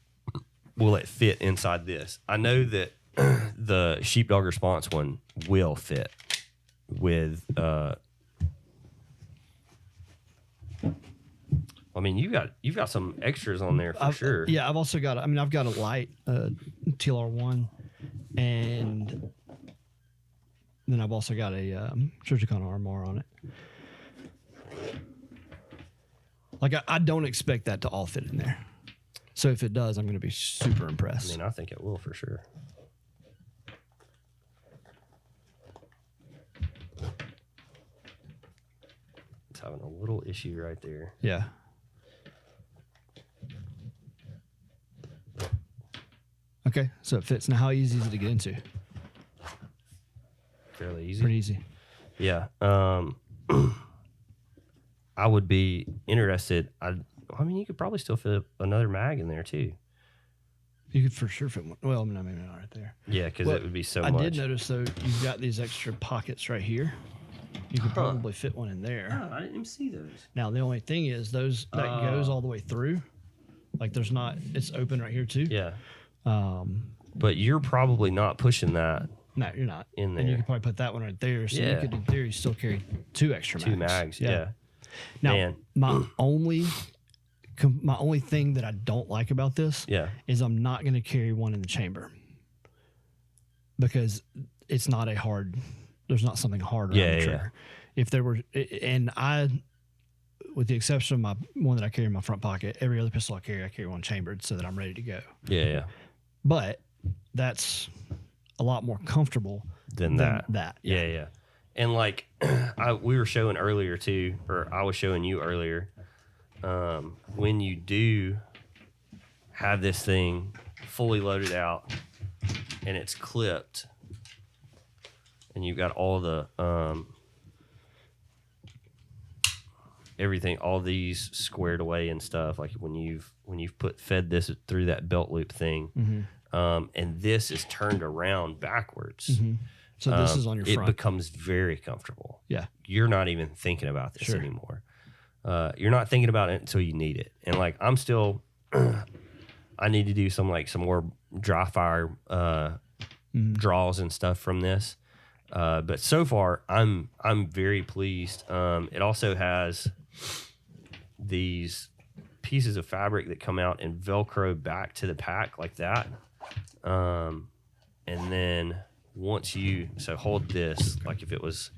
will it fit inside this? I know that the Sheepdog Response one will fit with. I mean, you've got some extras on there for sure. Yeah, I've also got. I've got a light TLR1, and then I've also got a Surgicon Armor on it. Like I don't expect that to all fit in there. So if it does, I'm going to be super impressed. I mean, I think it will for sure. It's having a little issue right there. Yeah. Okay, so it fits. Now, how easy is it to get into? Fairly easy. Pretty easy. Yeah. I would be interested. I mean, you could probably still fit another mag in there too. You could for sure fit one. Well, maybe not right there. Yeah, because it would be so I much. did notice, though, you've got these extra pockets right here. You could probably fit one in there. Oh, I didn't even see those. Now, the only thing is that goes all the way through. Like, it's open right here, too. Yeah. But you're probably not pushing that. No, you're not. In And you there. could probably put that one right there. So Yeah. you could, in theory, still carry 2 extra mags. 2 mags. Yeah. Now, Man. my only thing that I don't like about this Yeah. is I'm not going to carry one in the chamber because it's not there's not something hard around the trigger. If there were, and with the exception of my one that I carry in my front pocket, every other pistol I carry one chambered so that I'm ready to go. Yeah. Yeah. But that's a lot more comfortable Than that. Yeah. Yeah. And like we were showing earlier too, or I was showing you earlier, when you do have this thing fully loaded out and it's clipped and you've got all the everything, all these squared away and stuff, like when you've fed this through that belt loop thing, and this is turned around backwards. So this is on your front. It becomes very comfortable. Yeah. You're not even thinking about this anymore. You're not thinking about it until you need it. And like, I'm still, I need to do some more dry fire draws and stuff from this. But so far, I'm very pleased. It also has these pieces of fabric that come out and Velcro back to the pack like that. And then once you hold this, like if it was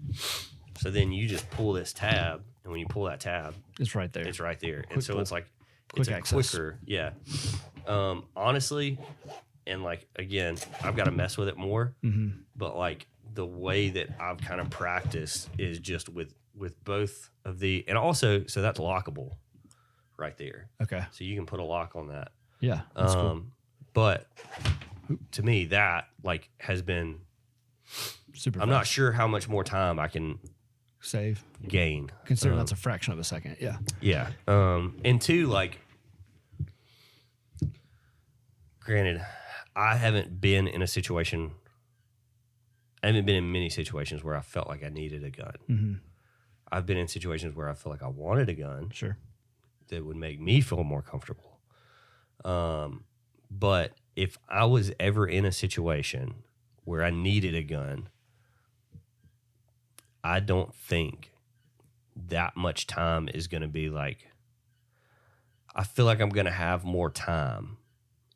So then you just pull this tab, and when you pull that tab, It's right there. it's right there. Quick And so pull. it's like, Quick it's a access. quicker, yeah. Honestly, and like, again, I've got to mess with it more, but like the way that I've kind of practiced is just with both of the, and also, so that's lockable right there. Okay. So you can put a lock on that. Yeah. That's cool. But to me, that like has been, Super I'm fast. not sure how much more time I can Save. gain. Consider that's a fraction of a second. Yeah. Yeah. And two, like, granted, I haven't been in many situations where I felt like I needed a gun. Mm-hmm. I've been in situations where I feel like I wanted a gun Sure. that would make me feel more comfortable. But if I was ever in a situation where I needed a gun, I don't think that much time is going to be like, I feel like I'm going to have more time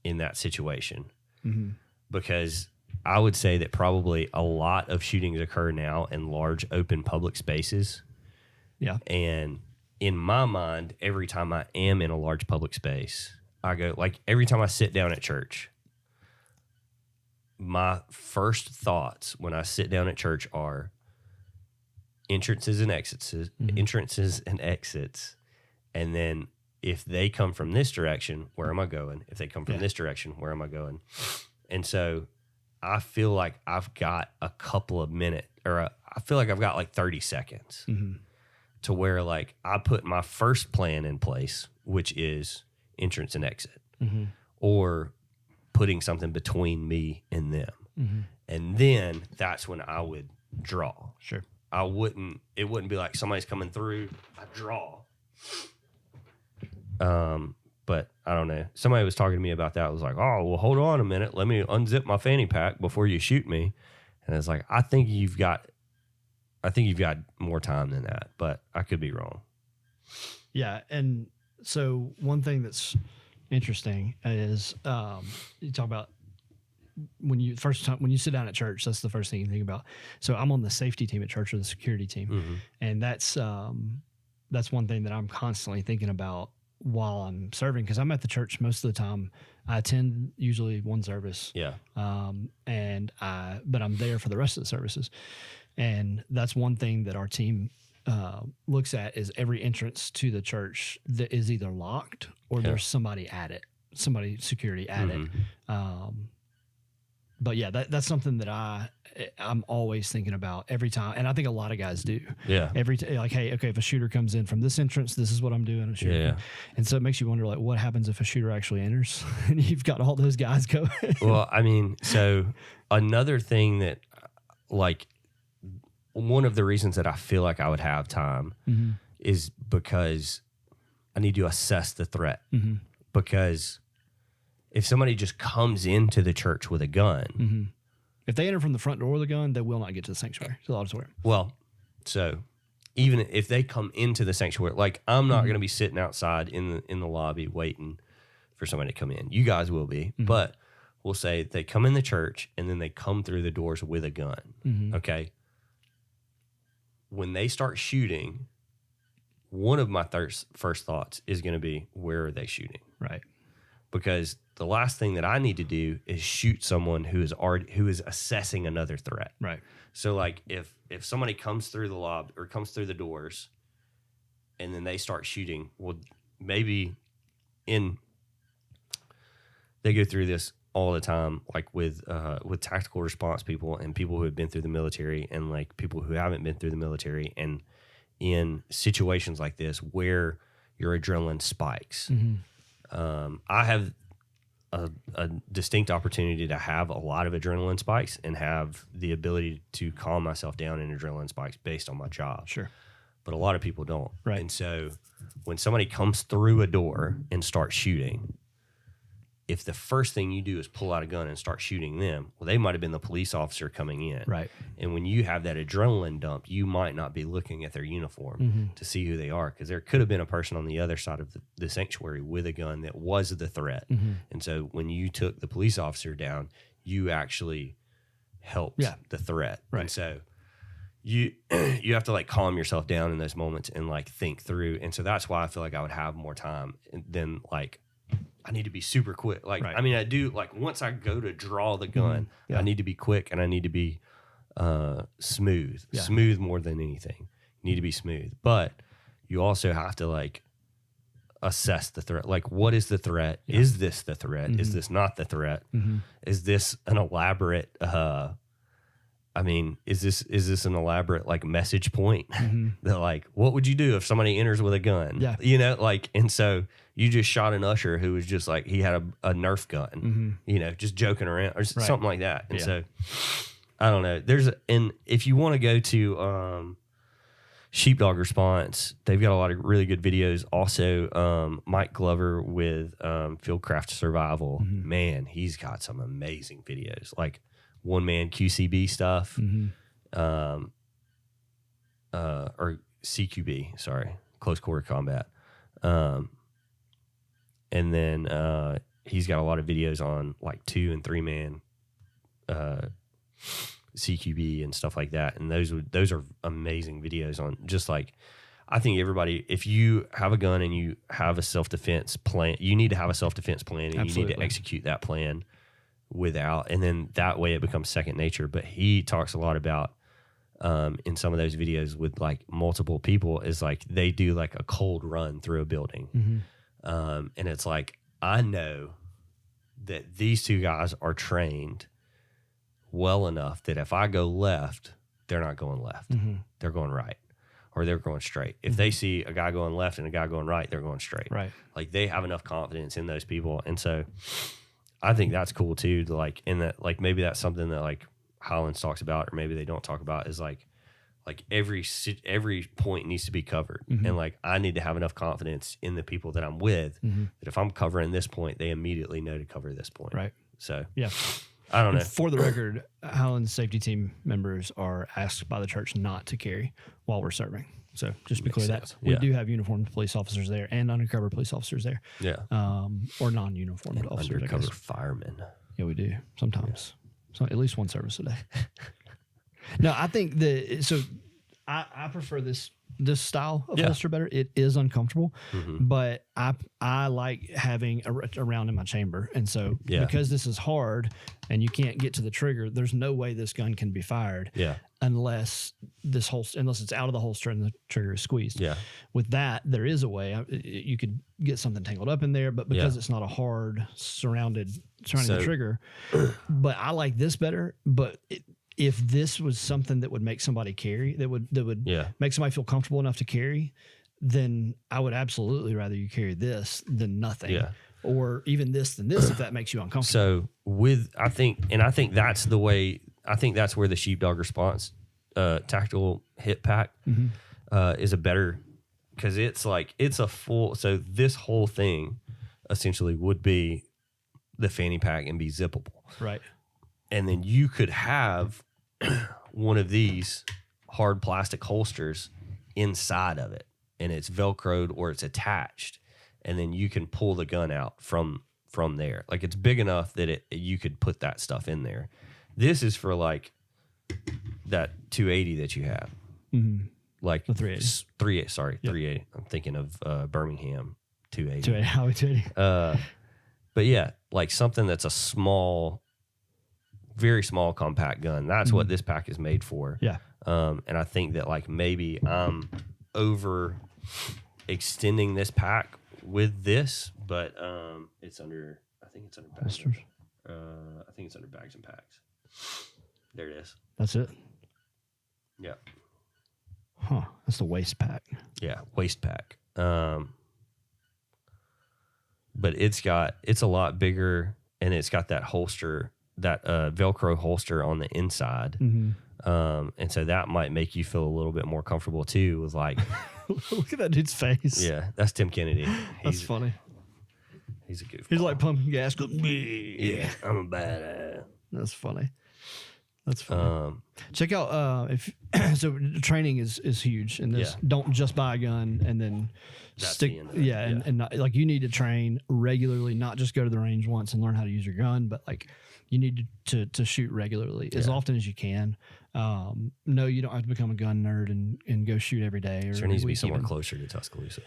in that situation, because I would say that probably a lot of shootings occur now in large open public spaces. Yeah. And in my mind, every time I am in a large public space, I go, like, every time I sit down at church, my first thoughts when I sit down at church are entrances and exits, and then if they come from this direction, where am I going? If they come from this direction, where am I going? And so I feel like I've got a couple of minutes, I feel like I've got like 30 seconds to where like I put my first plan in place, which is entrance and exit, or putting something between me and them. And then that's when I would draw. Sure. It wouldn't be like somebody's coming through, I draw. But I don't know. Somebody was talking to me about that. I was like, oh, well, hold on a minute. Let me unzip my fanny pack before you shoot me. And it's like, I think you've got more time than that, but I could be wrong. Yeah. And so one thing that's interesting is you talk about when you sit down at church, that's the first thing you think about. So I'm on the safety team at church, or the security team. And that's one thing that I'm constantly thinking about while I'm serving, because I'm at the church most of the time. I attend usually one service. Yeah. But I'm there for the rest of the services. And that's one thing that our team looks at, is every entrance to the church that is either locked or there's somebody security at it. But yeah, that's something that I'm always thinking about every time, and I think a lot of guys do. Yeah. Like, hey, okay, if a shooter comes in from this entrance, this is what I'm doing. And so it makes you wonder, like, what happens if a shooter actually enters and you've got all those guys going? Well, I mean, so another thing that, like, one of the reasons that I feel like I would have time is because I need to assess the threat. Because if somebody just comes into the church with a gun, if they enter from the front door with a gun, they will not get to the sanctuary. It's the auditorium. Well, so even if they come into the sanctuary, like, I'm not going to be sitting outside in the lobby waiting for somebody to come in. You guys will be, but we'll say they come in the church and then they come through the doors with a gun. Okay. When they start shooting, one of my first thoughts is going to be, where are they shooting? Right. Because the last thing that I need to do is shoot someone who is assessing another threat. Right. So, like, if somebody comes through the lobby or comes through the doors, and then they start shooting, well, maybe they go through this all the time, like with tactical response people and people who have been through the military, and like people who haven't been through the military, and in situations like this where your adrenaline spikes. I have a distinct opportunity to have a lot of adrenaline spikes and have the ability to calm myself down in adrenaline spikes based on my job. Sure. But a lot of people don't. Right. And so when somebody comes through a door and starts shooting, if the first thing you do is pull out a gun and start shooting them, well, they might have been the police officer coming in. Right. And when you have that adrenaline dump, you might not be looking at their uniform to see who they are, because there could have been a person on the other side of the sanctuary with a gun that was the threat. And so when you took the police officer down, you actually helped the threat. Right. And so you you have to like calm yourself down in those moments and like think through. And so that's why I feel like I would have more time than like I need to be super quick. Like, Right. I mean, I do like once I go to draw the gun, Yeah. I need to be quick and I need to be smooth more than anything. You need to be smooth, but you also have to like assess the threat. Like, what is the threat? Yeah. Is this the threat? Is this not the threat? Is this an elaborate, I mean, is this an elaborate like message point that like, what would you do if somebody enters with a gun? Yeah. You know, like, and so you just shot an usher who was just like, he had a Nerf gun, you know, just joking around or something like that. And so I don't know. And if you want to go to, Sheepdog Response, they've got a lot of really good videos. Also, Mike Glover with Fieldcraft Survival. Man, he's got some amazing videos. Like, one man QCB stuff, or CQB, sorry, close quarter combat. And then he's got a lot of videos on like 2 and 3 man CQB and stuff like that. And those are amazing videos on just like, I think everybody, if you have a gun and you have a self-defense plan, you need to have a self-defense plan and you need to execute that plan and then that way it becomes second nature. But he talks a lot about in some of those videos with like multiple people is like they do like a cold run through a building. And it's like, I know that these 2 guys are trained well enough that if I go left, they're not going left. They're going right, or they're going straight. If they see a guy going left and a guy going right, they're going straight. Right. Like they have enough confidence in those people. And so I think that's cool too, to like, in that, like maybe that's something that like Highlands talks about, or maybe they don't talk about, is like every point needs to be covered. And like, I need to have enough confidence in the people that I'm with that if I'm covering this point, they immediately know to cover this point. Right. So Yeah. I don't know. And for the record, Highlands safety team members are asked by the church not to carry while we're serving. So just to be clear, that we do have uniformed police officers there and undercover police officers there. Yeah. Or non-uniformed officers. Undercover firemen. Yeah, we do sometimes. So at least one service a day. No, I think I prefer this style of holster better. It is uncomfortable, but I like having a round in my chamber. And so because this is hard and you can't get to the trigger, there's no way this gun can be fired unless it's out of the holster and the trigger is squeezed. Yeah. With that, there is a way. You could get something tangled up in there, but because it's not a hard surrounding the trigger. But I like this better, but if this was something that would make somebody carry, that would make somebody feel comfortable enough to carry, then I would absolutely rather you carry this than nothing. Yeah. Or even this than this if that makes you uncomfortable. So I think that's the way. I think that's where the Sheepdog Response tactical hip pack is a better, because it's a full. So this whole thing essentially would be the fanny pack and be zippable. Right. And then you could have one of these hard plastic holsters inside of it, and it's Velcroed or it's attached, and then you can pull the gun out from there. Like, it's big enough that you could put that stuff in there. This is for like that 280 that you have, like the 380. 380. I'm thinking of Birmingham 280. 280. But yeah, like something that's a small, very small compact gun. That's what this pack is made for. Yeah. And I think that like maybe I'm over extending this pack with this, but I think it's under bags. I think it's under bags and packs. There it is. That's it. Yeah. Huh. That's the waist pack. Yeah, waist pack. But it's a lot bigger, and it's got that holster, that Velcro holster on the inside. And so that might make you feel a little bit more comfortable too with like look at that dude's face. Yeah, that's Tim Kennedy. That's funny. He's a goofball. He's like pumping gas. Yeah, I'm a badass. That's funny. That's funny. Check out so training is huge in this. Don't just buy a gun and then stick. And not, like, you need to train regularly, not just go to the range once and learn how to use your gun, but like you need to shoot regularly as Yeah. often as you can. No, you don't have to become a gun nerd and go shoot every day. Or There every needs to be week somewhere even closer to Tuscaloosa.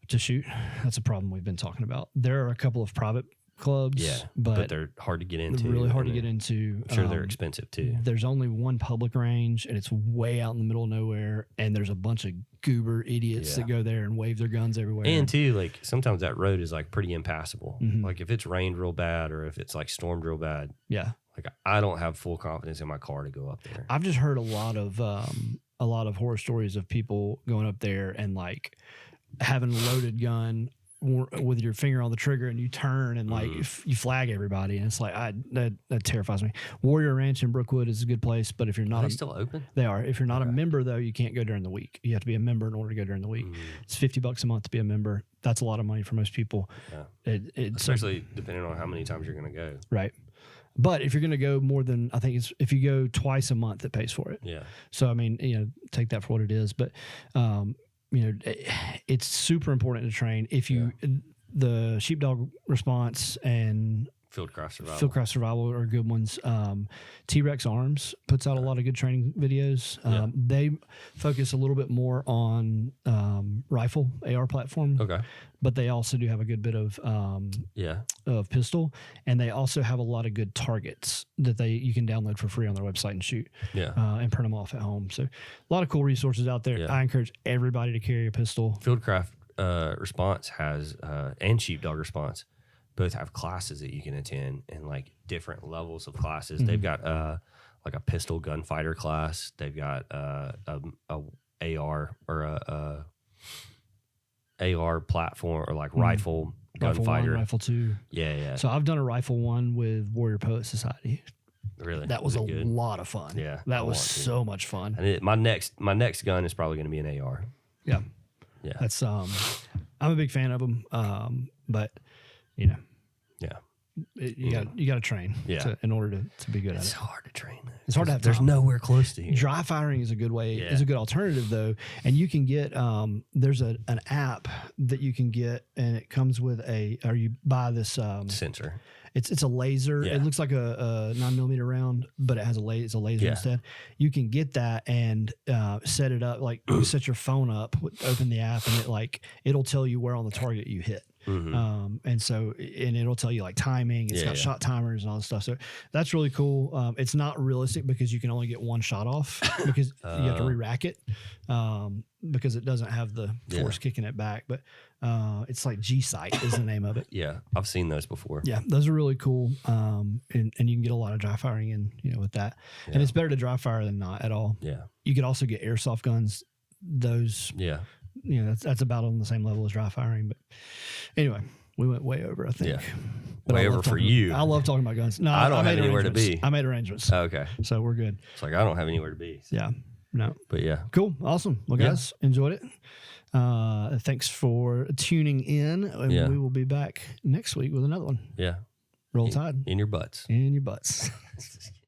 to shoot. That's a problem we've been talking about. There are a couple of private clubs, Yeah, but they're hard to get into. really hard to and get into. I'm sure they're expensive too. There's only one public range, and it's way out in the middle of nowhere. And there's a bunch of goober idiots Yeah. that go there and wave their guns everywhere. And too, like sometimes that road is like pretty impassable. Mhm. Like if it's rained real bad or if it's like stormed real bad, yeah, like I don't have full confidence in my car to go up there. I've just heard a lot of horror stories of people going up there and like having a loaded gun with your finger on the trigger, and you turn and like you flag everybody, and it's like that terrifies me. Warrior Ranch in Brookwood is a good place, but if you're Are not they still open? they are. If you're not a Okay. member though, you can't go during the week. You have to be a member in order to go during the week. It's $50 a month to be a member. That's a lot of money for most people. Yeah. It's Especially depending on how many times you're going to go. right. But if you're going to go more than, I think it's, if you go twice a month, it pays for it. Yeah. So, I mean, take that for what it is. But, it's super important to train. If you, the sheepdog response and Fieldcraft survival. Fieldcraft survival are good ones. T-Rex Arms puts out a lot of good training videos. They focus a little bit more on rifle AR platform, Okay. but they also do have a good bit of pistol, and they also have a lot of good targets that you can download for free on their website and shoot. Yeah. And print them off at home. So a lot of cool resources out there. Yeah. I encourage everybody to carry a pistol. Fieldcraft response has and sheepdog response both have classes that you can attend and like different levels of classes. They've got like a pistol gunfighter class. They've got a AR or a AR platform or like rifle Rifle gunfighter. 1, Rifle 2. Yeah. So I've done a Rifle 1 with Warrior Poet Society. Really, That was a it good? lot of fun. Yeah, That I was want to. so much fun. And my next gun is probably going to be an AR. Yeah. Yeah. That's I'm a big fan of them. But Yeah. you got to train in order to be good It's at it. hard to train. Though. It's hard to have There's time. nowhere close to here. Dry firing is a good way, Yeah. is a good alternative though. And you can get, there's an app that you can get, and it comes with or you buy this, Sensor. it's a laser. Yeah. It looks like a 9mm round, but it has it's a laser Yeah. instead. You can get that and set it up, like you set your phone up, open the app, and it'll tell you where on the target you hit. Mhm. And it'll tell you like timing. It's got Yeah. shot timers and all this stuff. So that's really cool. It's not realistic because you can only get one shot off because you have to re-rack it because it doesn't have the force kicking it back. But it's like G-Sight is the name of it. Yeah, I've seen those before. Yeah, those are really cool. And you can get a lot of dry firing in, with that. Yeah. And it's better to dry fire than not at all. Yeah. You could also get airsoft guns. Those, Yeah. that's about on the same level as dry firing. But anyway, we went way over, I think. Yeah. But Way I love over for talking- you. I love talking about guns. No, I don't made have anywhere to arrangements. be. I made arrangements. Okay. So we're good. It's like I don't have anywhere to be. Yeah. No. But yeah. Cool. Awesome. Well, Yeah. guys, enjoyed it. Thanks for tuning in. And Yeah. we will be back next week with another one. Yeah. Roll Tide In your butts. in your butts.